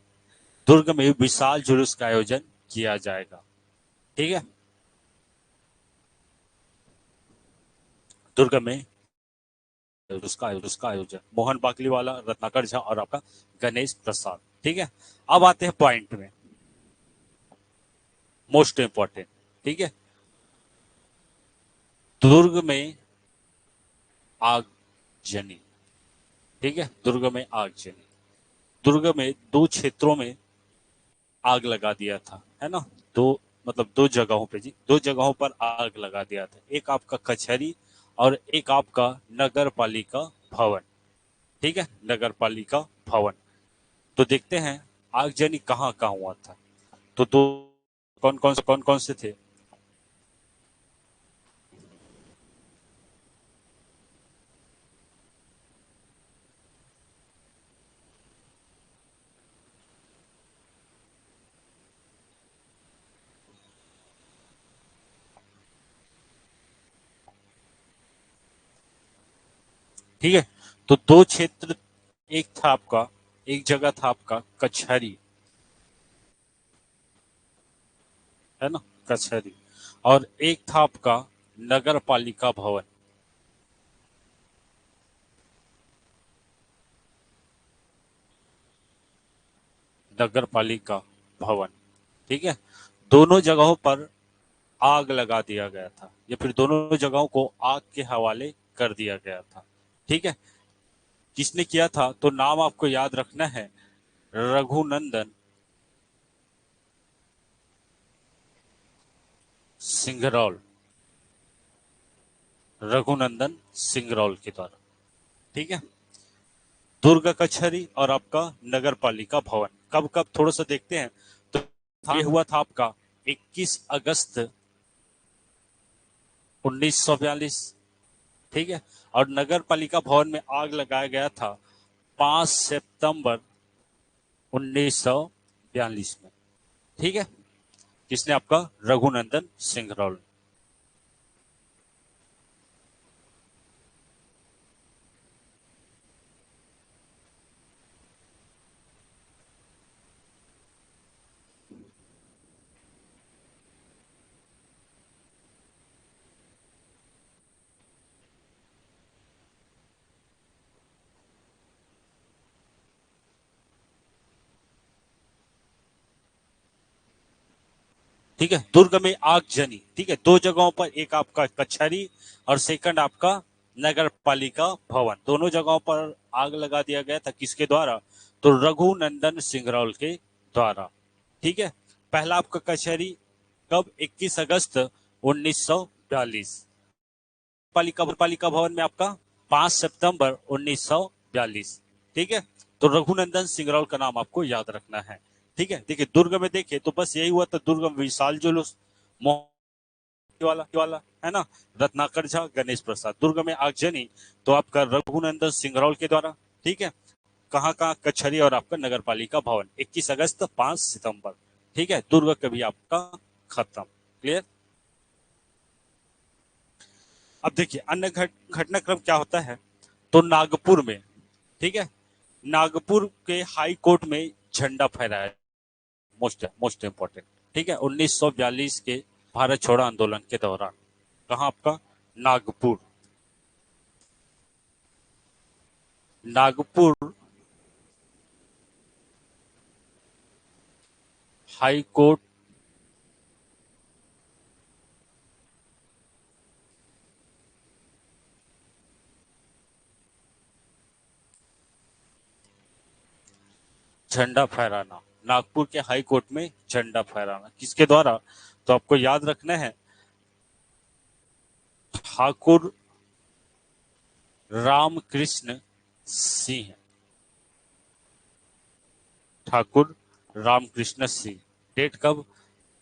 दुर्ग में विशाल जुलूस का आयोजन किया जाएगा। ठीक है, दुर्ग में उसका आयोजन मोहन बाकलीवाला, रत्नाकर झा और आपका गणेश प्रसाद। ठीक है, अब आते हैं पॉइंट में, मोस्ट इंपॉर्टेंट। ठीक है, दुर्ग में आगजनी। ठीक है, दुर्ग में आगजनी, दुर्ग में दो क्षेत्रों में आग लगा दिया था, है ना। दो, मतलब दो जगहों पे जी, दो जगहों पर आग लगा दिया था, एक आपका कचहरी और एक आपका नगर पालिका भवन। ठीक है, नगर पालिका भवन। तो देखते हैं आगजनी कहाँ कहाँ हुआ था। तो दो, कौन कौन से थे। ठीक है, तो दो क्षेत्र, एक था आपका, एक जगह था आपका कचहरी, है ना, कचहरी, और एक था आपका नगर पालिका भवन, नगर पालिका भवन। ठीक है, दोनों जगहों पर आग लगा दिया गया था, या फिर दोनों जगहों को आग के हवाले कर दिया गया था। ठीक है, किसने किया था, तो नाम आपको याद रखना है, रघुनंदन सिंगरौल, रघुनंदन सिंगरौल के द्वारा। ठीक है, दुर्ग कचहरी और आपका नगर पालिका भवन कब कब थोड़ा सा देखते हैं। तो ये हुआ था आपका 21 अगस्त 1942। ठीक है, और नगर पालिका भवन में आग लगाया गया था 5 सितंबर 1942 में। ठीक है, किसने, आपका रघुनंदन सिंगरौल। ठीक है, दुर्ग में आगजनी। ठीक है, दो जगहों पर, एक आपका कचहरी और सेकंड आपका नगर पालिका भवन, दोनों जगहों पर आग लगा दिया गया था, किसके द्वारा, तो रघुनंदन सिंगरौल के द्वारा। ठीक है, पहला आपका कचहरी कब, 21 अगस्त 1942, पालिका भवन में आपका 5 सितंबर 1942। ठीक है, तो रघुनंदन सिंगरौल का नाम आपको याद रखना है। ठीक है, देखिए दुर्ग में देखे तो बस यही हुआ था, दुर्ग में विशाल जुलूस, वाला है ना, रत्नाकर झा, गणेश प्रसाद। दुर्ग में आगजनी, तो आपका रघुनंदन सिंगरौल के द्वारा। ठीक है, कहाँ कहाँ, कचहरी और आपका नगर पालिका भवन, 21 अगस्त 5 सितंबर। ठीक है, दुर्ग कभी आपका खत्म। क्लियर। अब देखिए अन्य घटनाक्रम क्या होता है, तो नागपुर में, ठीक है, नागपुर के हाई कोर्ट में झंडा फहराया, मोस्ट मोस्ट इंपॉर्टेंट। ठीक है, 1942 के भारत छोड़ो आंदोलन के दौरान, कहाँ आपका, नागपुर, नागपुर हाई कोर्ट झंडा फहराना, नागपुर के हाई कोर्ट में झंडा फहराना किसके द्वारा? तो आपको याद रखना है, ठाकुर रामकृष्ण सिंह। ठाकुर रामकृष्ण सिंह। डेट कब?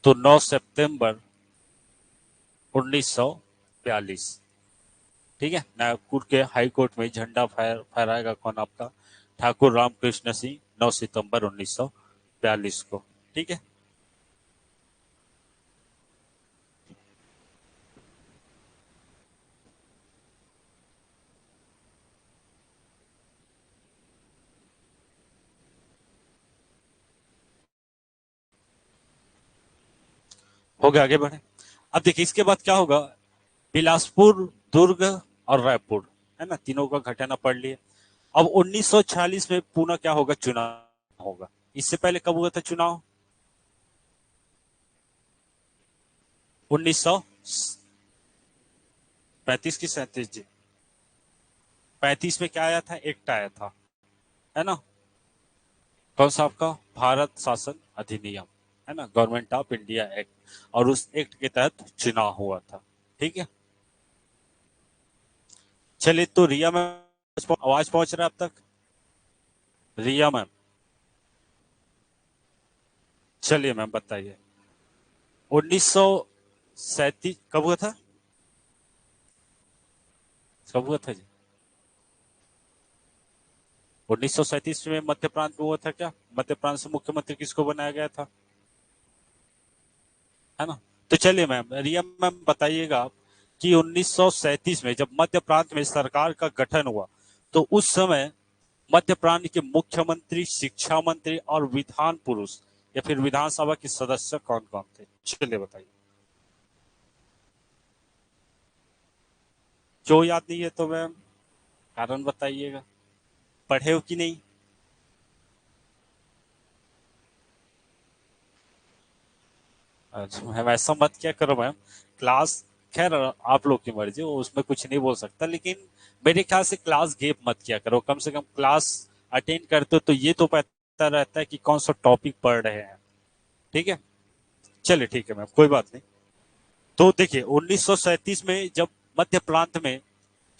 तो 9 सितंबर 1942। ठीक है, नागपुर के हाई कोर्ट में झंडा फहराएगा कौन? आपका ठाकुर रामकृष्ण सिंह, 9 सितंबर 1942 को। ठीक है, हो गया, आगे बढ़े। अब देखिए इसके बाद क्या होगा, बिलासपुर, दुर्ग और रायपुर, है ना, तीनों का घटना पढ़ लिए। अब 1946 में पुनः क्या होगा? चुनाव होगा। इससे पहले कब हुआ था चुनाव? 1935 की 37 जी। 35 में क्या आया था? एक्ट आया था, है ना, कौन सा आपका? भारत शासन अधिनियम, है ना, गवर्नमेंट ऑफ इंडिया एक्ट। और उस एक्ट के तहत चुनाव हुआ था। ठीक है, चलिए तो रिया मैम आवाज पहुंच रहा है अब तक? रिया मैम, चलिए मैम बताइए। 1937 कब हुआ था? कब हुआ था जी? 1937 में मध्य प्रांत में हुआ था क्या? मध्य प्रांत से मुख्यमंत्री किसको बनाया गया था? है ना, तो चलिए मैम, रिया मैम बताइएगा आप कि 1937 में जब मध्य प्रांत में सरकार का गठन हुआ, तो उस समय मध्य प्रांत के मुख्यमंत्री, शिक्षा मंत्री और विधान पुरुष या फिर विधानसभा के सदस्य कौन कौन थे? चलिए बताइए। जो याद नहीं है तो मैम कारण बताइएगा, पढ़े हो कि नहीं? अच्छा मैम, ऐसा मत क्या करो मैम, क्लास, खैर आप लोग की मर्जी, वो उसमें कुछ नहीं बोल सकता, लेकिन मेरे ख्याल से क्लास गेप मत किया करो। कम से कम क्लास अटेंड करते हो तो ये तो पता रहता है कि कौन सा टॉपिक पढ़ रहे हैं। ठीक है, चलिए ठीक है मैम, कोई बात नहीं। तो देखिए 1937 में जब मध्य प्रांत में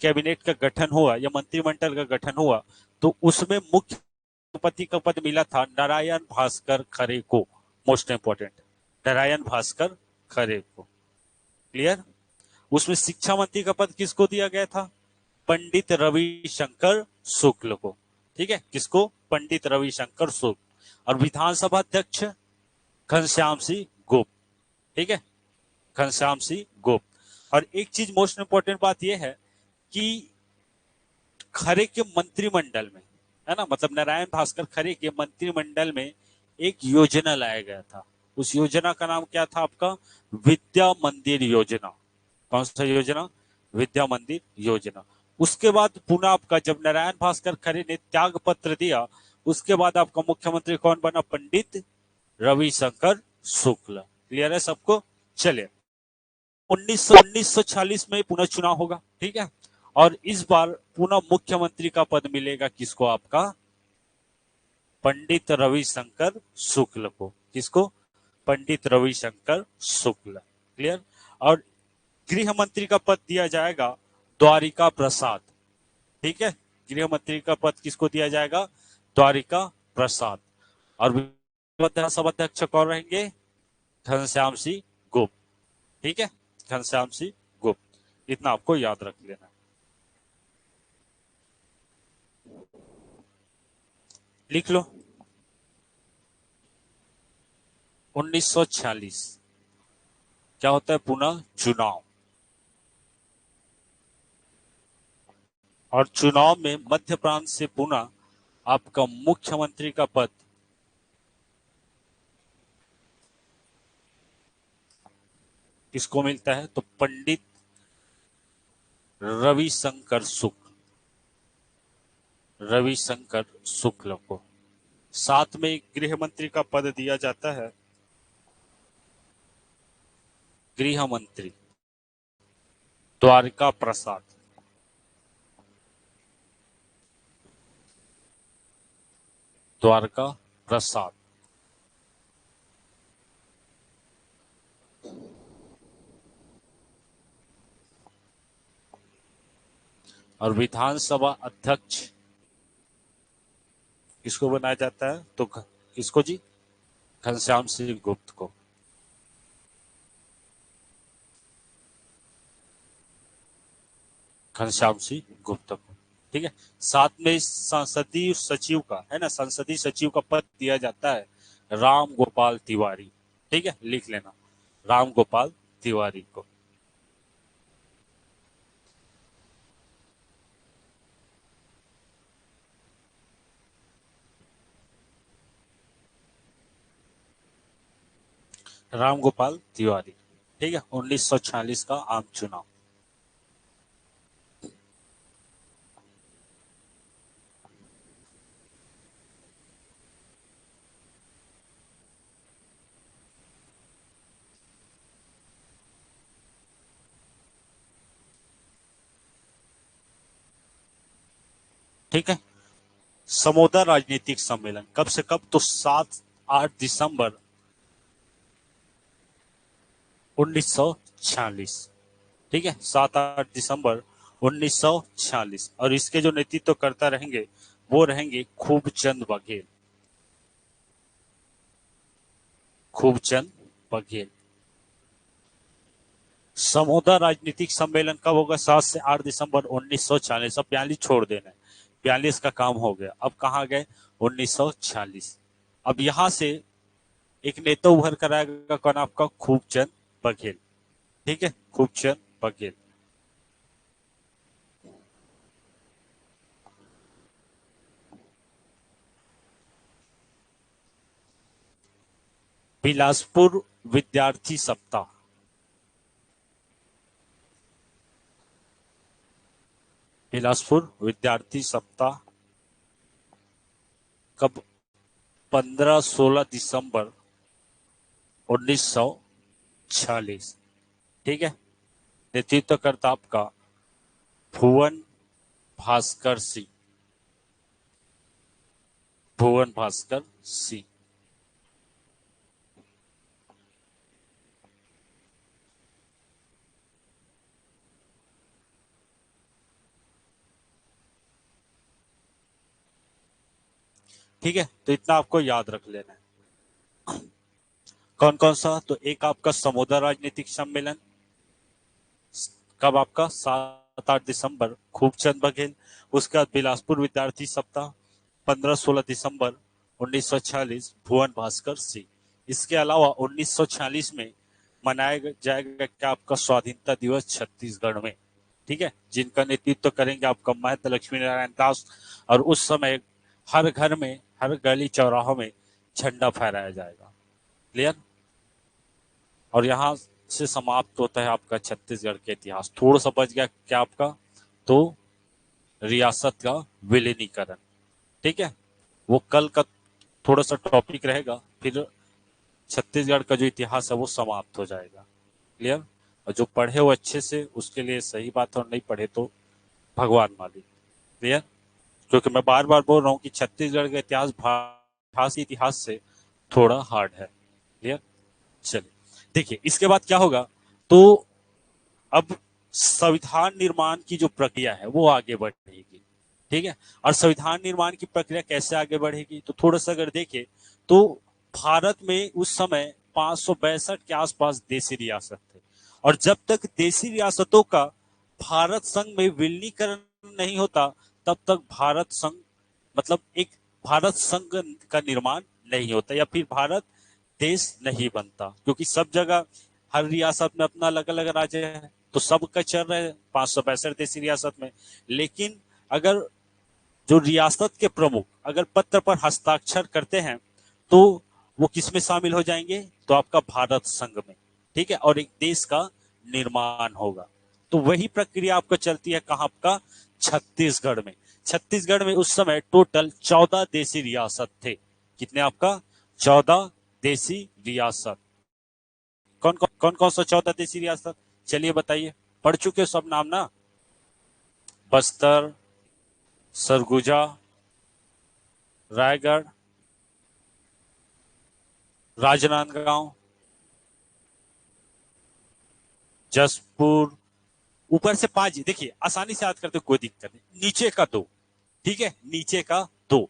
कैबिनेट का गठन हुआ या मंत्रिमंडल का गठन हुआ, तो उसमें मुख्य राष्ट्रपति का पद मिला था नारायण भास्कर खरे को। मोस्ट इंपोर्टेंट, नारायण भास्कर खरे को। क्लियर? उसमें शिक्षा मंत्री का पद किसको दिया गया था? पंडित रविशंकर शुक्ल को। ठीक है, किसको? पंडित रविशंकर शुक्ल। और विधानसभा अध्यक्ष घनश्याम सिंह गुप्त। ठीक है, घनश्याम सिंह गुप्त। और एक चीज मोस्ट इंपोर्टेंट बात यह है कि खरे के मंत्रिमंडल में, है ना, मतलब नारायण भास्कर खरे के मंत्रिमंडल में एक योजना लाया गया था। उस योजना का नाम क्या था आपका? विद्या मंदिर योजना। कौन सा योजना? विद्या मंदिर योजना। उसके बाद पुनः आपका जब नारायण भास्कर खरे ने त्याग पत्र दिया, उसके बाद आपका मुख्यमंत्री कौन बना? पंडित रविशंकर शुक्ल। क्लियर है सबको? चलिए, 1946 में पुनः चुनाव होगा। ठीक है, और इस बार पुनः मुख्यमंत्री का पद मिलेगा किसको? आपका पंडित रविशंकर शुक्ल को। किसको? पंडित रविशंकर शुक्ल। क्लियर? और गृह मंत्री का पद दिया जाएगा द्वारिका प्रसाद। ठीक है, गृह मंत्री का पद किसको दिया जाएगा? द्वारिका प्रसाद। और विधानसभा अध्यक्ष कौन रहेंगे? घनश्याम सिंह गुप्त। ठीक है, घनश्याम सिंह गुप्त, इतना आपको याद रख लेना। लिख लो। 1946 क्या होता है? पुनः चुनाव। और चुनाव में मध्य प्रांत से पुनः आपका मुख्यमंत्री का पद किसको मिलता है? तो पंडित रविशंकर शुक्ल। रविशंकर शुक्ल को। साथ में गृह मंत्री का पद दिया जाता है गृह मंत्री द्वारिका प्रसाद। द्वारका प्रसाद। और विधानसभा अध्यक्ष किसको बनाया जाता है? तो किसको जी? घनश्याम सिंह गुप्त को। घनश्याम सिंह गुप्त को, ठीक है। साथ में संसदीय सचिव का, है ना, संसदीय सचिव का पद दिया जाता है राम गोपाल तिवारी, ठीक है, लिख लेना, राम गोपाल तिवारी को। राम गोपाल तिवारी, ठीक है। 1946 का आम चुनाव। ठीक है। समोदा राजनीतिक सम्मेलन कब से कब? तो 7-8 दिसंबर 1946, ठीक है, 7-8 दिसंबर 1946। और इसके जो नेतृत्व करता रहेंगे वो रहेंगे खूबचंद बघेल। खूबचंद बघेल। समोदा राजनीतिक सम्मेलन कब होगा? 7 से 8 दिसंबर 1946। अब 42 छोड़ देना है, 42 का काम हो गया। अब कहाँ गए? 1946। अब यहां से एक नेता उभर कर आएगा, कौन? आपका खूबचंद बघेल, ठीक है, खूबचंद बघेल। बिलासपुर विद्यार्थी सप्ताह। बिलासपुर विद्यार्थी सप्ताह कब? 15-16 दिसंबर 1946, ठीक है। नेतृत्व करता आपका भुवन भास्कर सिंह। भुवन भास्कर सिंह। ठीक है, तो इतना आपको याद रख लेना है। कौन कौन सा? तो एक आपका समोदा राजनीतिक सम्मेलन कब? आपका 7-8 दिसंबर, खूबचंद बघेल। उसके बाद बिलासपुर विद्यार्थी सप्ताह 15-16 दिसंबर 1946, भुवन भास्कर सिंह। इसके अलावा 1946 में मनाया जाएगा क्या? आपका स्वाधीनता दिवस छत्तीसगढ़ में, ठीक है, जिनका नेतृत्व करेंगे आपका महंत लक्ष्मी नारायण दास। और उस समय हर घर में, हर गली चौराहों में झंडा फहराया जाएगा। क्लियर? और यहाँ से समाप्त होता है आपका छत्तीसगढ़ का इतिहास। थोड़ा सा बच गया क्या आपका? तो रियासत का विलीनीकरण, ठीक है, वो कल का थोड़ा सा टॉपिक रहेगा। फिर छत्तीसगढ़ का जो इतिहास है वो समाप्त हो जाएगा। क्लियर? और जो पढ़े वो अच्छे से, उसके लिए सही बात है, और नहीं पढ़े तो भगवान मालिक। क्लियर? क्योंकि मैं बार बार बोल रहा हूँ कि छत्तीसगढ़ का इतिहास भारतीय इतिहास से थोड़ा हार्ड है। क्लियर? चलिए, देखिए इसके बाद क्या होगा। तो अब संविधान निर्माण की जो प्रक्रिया है वो आगे बढ़ेगी, ठीक है। और संविधान निर्माण की प्रक्रिया कैसे आगे बढ़ेगी? तो थोड़ा सा अगर देखें तो भारत में उस समय 562 के आसपास देशी रियासत थे। और जब तक देशी रियासतों का भारत संघ में विलीनीकरण नहीं होता, तब तक भारत संघ, मतलब एक भारत संघ का निर्माण नहीं होता, या फिर भारत देश नहीं बनता। क्योंकि सब जगह, हर रियासत में अपना अलग अलग राज्य है, तो सबका चल रहे हैं 562 देशी रियासत में। लेकिन अगर जो रियासत के प्रमुख अगर पत्र पर हस्ताक्षर करते हैं, तो वो किस में शामिल हो जाएंगे? तो आपका भारत संघ में, ठीक है, और एक देश का निर्माण होगा। तो वही प्रक्रिया आपको चलती है कहाँ? आपका छत्तीसगढ़ में। छत्तीसगढ़ में उस समय टोटल 14 देशी रियासत थे। कितने आपका? 14 देशी रियासत। कौन कौन सा 14 देशी रियासत? चलिए बताइए, पढ़ चुके हो सब नाम ना? बस्तर, सरगुजा, रायगढ़, राजनांदगांव, जसपुर। ऊपर से पांच, देखिए आसानी से याद करते कोई दिक्कत नहीं। नीचे का दो, ठीक है, नीचे का दो।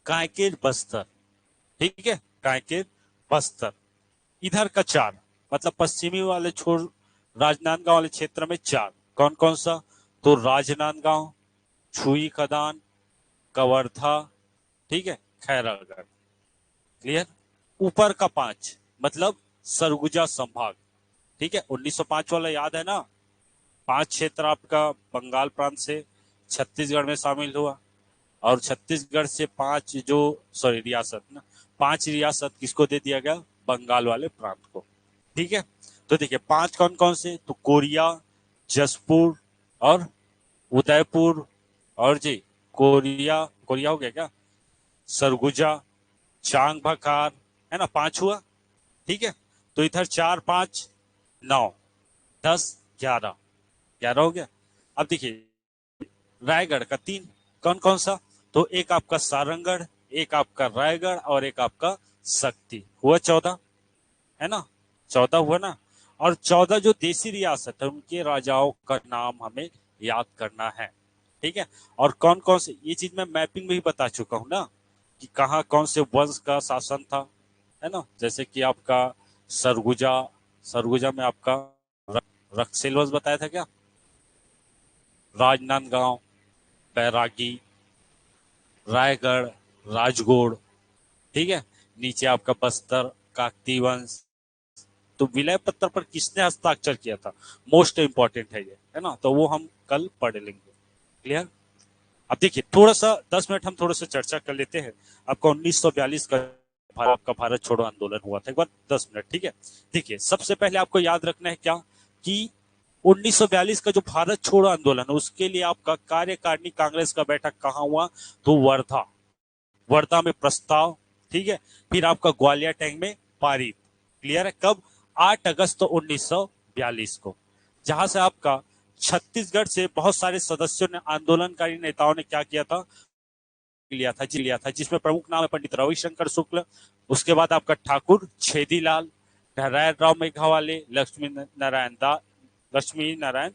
कांकेर बस्तर, ठीक है, कांकेर बस्तर। इधर का चार, मतलब पश्चिमी वाले छोर राजनांदगांव वाले क्षेत्र में चार। कौन कौन सा? तो राजनांदगांव, छुई खदान, कवर्धा, ठीक है, खैरागढ़। क्लियर? ऊपर का पांच मतलब सरगुजा संभाग, ठीक है। 1905 वाला याद है ना? पांच क्षेत्र आपका बंगाल प्रांत से छत्तीसगढ़ में शामिल हुआ, और छत्तीसगढ़ से पांच जो, सॉरी रियासत ना, पांच रियासत किसको दे दिया गया? बंगाल वाले प्रांत को। ठीक है, तो देखिए पांच कौन कौन से, तो कोरिया, जसपुर और उदयपुर, और जी कोरिया, कोरिया हो गया क्या, सरगुजा, चांग बखार, है ना, पांच हुआ। ठीक है, तो इधर चार पांच नौ, 10 11, 11 हो गया। अब देखिए रायगढ़ का तीन, कौन कौन सा? तो एक आपका सारंगढ़, एक आपका रायगढ़ और एक आपका शक्ति, हुआ 14, है ना, 14 हुआ ना। और 14 जो देसी रियासत है उनके राजाओं का नाम हमें याद करना है। ठीक है, और कौन कौन से, ये चीज मैं मैपिंग में ही बता चुका हूं ना, कि कहाँ कौन से वंश का शासन था, है ना। जैसे कि आपका सरगुजा, सरगुजा में आपका रक्सेल वंश बताया था क्या, राजनांदगांव, बैरागी, रायगढ़, राजगोड़, ठीक है। नीचे आपका बस्तर, काकती वंश। तो विलय पत्र पर किसने हस्ताक्षर किया था, मोस्ट इंपॉर्टेंट है ये, है ना, तो वो हम कल पढ़ लेंगे। क्लियर? अब देखिए थोड़ा सा 10 मिनट हम थोड़ा सा चर्चा कर लेते हैं। आपका 1942 का भारत छोड़ो आंदोलन हुआ था, एक बार 10 मिनट, ठीक है। देखिए सबसे पहले आपको याद रखना है क्या, कि 1942 का जो भारत छोड़ो आंदोलन है उसके लिए आपका कार्यकारिणी कांग्रेस का बैठक कहाँ हुआ, तो वर्धा, वर्धा में प्रस्ताव, ठीक है। फिर आपका ग्वालियर टैंक में पारित। क्लियर है? कब? 8 अगस्त 1942 को। जहां से आपका छत्तीसगढ़ से बहुत सारे सदस्यों ने, आंदोलनकारी नेताओं ने क्या किया था, लिया था, जी लिया था, जिसमें प्रमुख नाम है पंडित रविशंकर शुक्ल। उसके बाद आपका ठाकुर छेदीलाल, नारायण राव मेघावाले, लक्ष्मी नारायण दास, लक्ष्मी नारायण,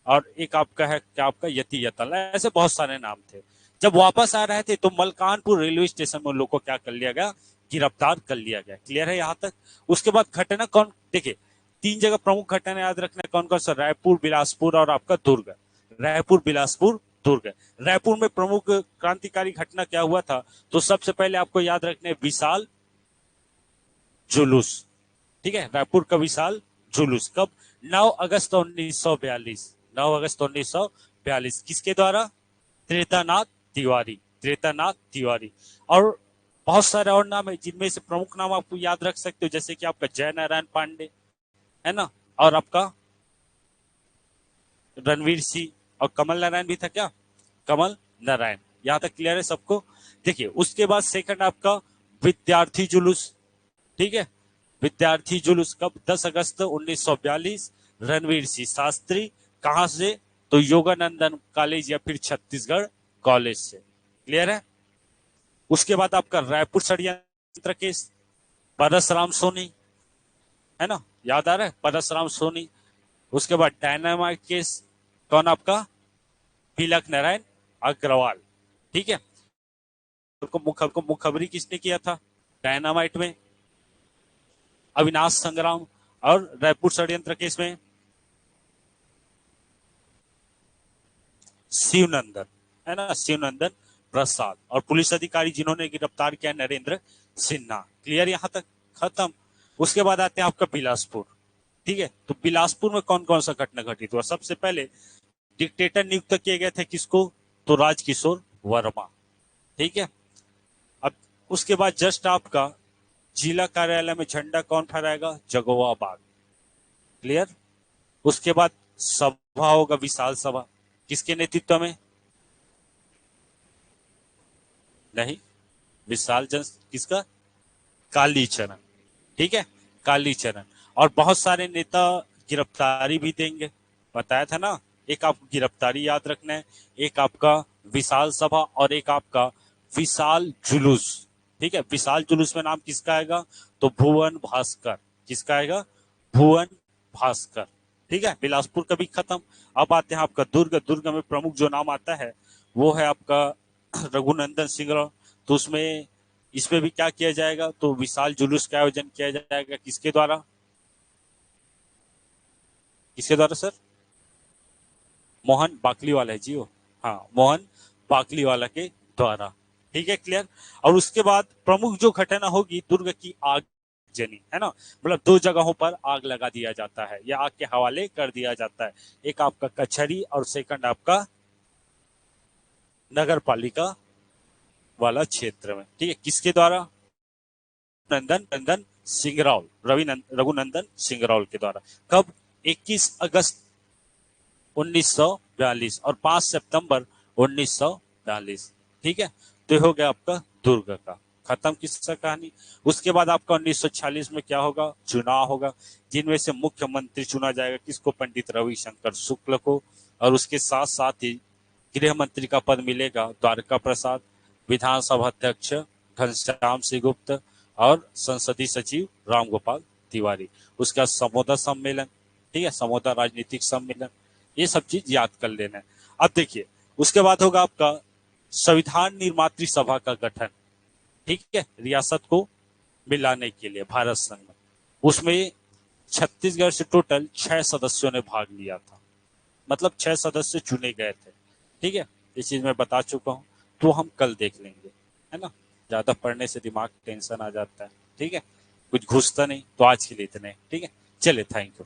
और एक आपका है क्या, आपका यति यतल, ऐसे बहुत सारे नाम थे। जब वापस आ रहे थे तो मलकानपुर रेलवे स्टेशन में उन लोग को क्या कर लिया गया, गिरफ्तार कर लिया गया। क्लियर है यहां तक? उसके बाद घटना कौन, देखिए तीन जगह प्रमुख घटना याद रखना है, कौन कौन सा, रायपुर, बिलासपुर और आपका दुर्ग। रायपुर, बिलासपुर, दुर्ग। रायपुर में प्रमुख क्रांतिकारी घटना क्या हुआ था, तो सबसे पहले आपको याद रखना है विशाल जुलूस। ठीक है, रायपुर का विशाल जुलूस कब, 9 अगस्त 1942, 9 अगस्त 1942, किसके द्वारा, त्रेतानाथ तिवारी, त्रेतानाथ तिवारी। और बहुत सारे और नाम है, जिनमें से प्रमुख नाम आपको याद रख सकते हो, जैसे कि आपका जय नारायण पांडे, है ना, और आपका रणवीर सिंह, और कमल नारायण भी था क्या, कमल नारायण। यहां तक क्लियर है सबको? देखिए उसके बाद सेकंड आपका विद्यार्थी जुलूस, ठीक है। विद्यार्थी जुलूस कब, 10 अगस्त 1942, रणवीर सिंह शास्त्री, कहां से, तो योगानंदन कॉलेज या फिर छत्तीसगढ़ कॉलेज से। क्लियर है? उसके बाद आपका रायपुर षड्यंत्र केस, परसराम सोनी, है ना, याद आ रहा है, परसराम सोनी। उसके बाद डायनामाइट केस, कौन आपका, तिलक नारायण अग्रवाल, ठीक है। को मुखबरी किसने किया था डायनामाइट में, अविनाश संग्राम। और रायपुर षड्यंत्र केस में शिवनंदन, है ना, शिवनंदन प्रसाद। और पुलिस अधिकारी जिन्होंने गिरफ्तार किया, नरेंद्र सिन्हा। क्लियर यहां तक? खत्म। उसके बाद आते हैं आपका बिलासपुर, ठीक है। तो बिलासपुर में कौन कौन सा घटना घटित हुआ, सबसे पहले डिक्टेटर नियुक्त किए गए थे, किसको, तो राजकिशोर वर्मा, ठीक है। अब उसके बाद जस्ट आपका जिला कार्यालय में झंडा कौन फहराएगा, जगोवा बाग। क्लियर? उसके बाद सभा होगा, विशाल सभा, किसके नेतृत्व में, नहीं, विशाल जन किसका, कालीचरण, ठीक है, कालीचरण। और बहुत सारे नेता गिरफ्तारी भी देंगे, बताया था ना। एक आपको गिरफ्तारी याद रखना है, एक आपका विशाल सभा, और एक आपका विशाल जुलूस, ठीक है, विशाल जुलूस में नाम किसका आएगा? तो भुवन भास्कर। किसका आएगा? भुवन भास्कर। ठीक है, बिलासपुर कभी खत्म। अब आते हैं आपका दुर्ग। दुर्ग में प्रमुख जो नाम आता है वो है आपका रघुनंदन सिंह राव। तो उसमें इसमें भी क्या किया जाएगा? तो विशाल जुलूस का आयोजन किया जाएगा। किसके द्वारा? किसके द्वारा सर? मोहन बाकलीवाला है जी वो। हाँ, मोहन बाकलीवाला के द्वारा। ठीक है, क्लियर। और उसके बाद प्रमुख जो घटना होगी दुर्ग की आगजनी, है ना, मतलब दो जगहों पर आग लगा दिया जाता है या आग के हवाले कर दिया जाता है। एक आपका कचहरी और सेकंड आपका नगर पालिका वाला क्षेत्र में। ठीक है, किसके द्वारा? नंदन नंदन सिंह राव, रघुनंदन सिंह राव के द्वारा। कब? 21 अगस्त 1942 और 5 सितंबर 1942। ठीक है, तो हो गया आपका दुर्ग का खत्म किस्सा कहानी। उसके बाद आपका 1946 में क्या होगा? चुनाव होगा, जिनमें से मुख्यमंत्री चुना जाएगा किसको? पंडित रविशंकर शुक्ल को। और उसके साथ साथ ही गृह मंत्री का पद मिलेगा द्वारका प्रसाद, विधानसभा अध्यक्ष घनश्याम सिंह गुप्त और संसदीय सचिव रामगोपाल तिवारी। उसका समोदा सम्मेलन, ठीक है, समोदा राजनीतिक सम्मेलन, ये सब चीज याद कर लेना है। अब देखिए, उसके बाद होगा आपका संविधान निर्मात्री सभा का गठन। ठीक है, रियासत को मिलाने के लिए भारत संघ में। उसमें छत्तीसगढ़ से टोटल 6 सदस्यों ने भाग लिया था, मतलब 6 सदस्य चुने गए थे। ठीक है, ये चीज मैं बता चुका हूँ, तो हम कल देख लेंगे, है ना। ज्यादा पढ़ने से दिमाग टेंशन आ जाता है। ठीक है, कुछ घुसता नहीं, तो आज के लिए इतने। ठीक है, चले, थैंक यू।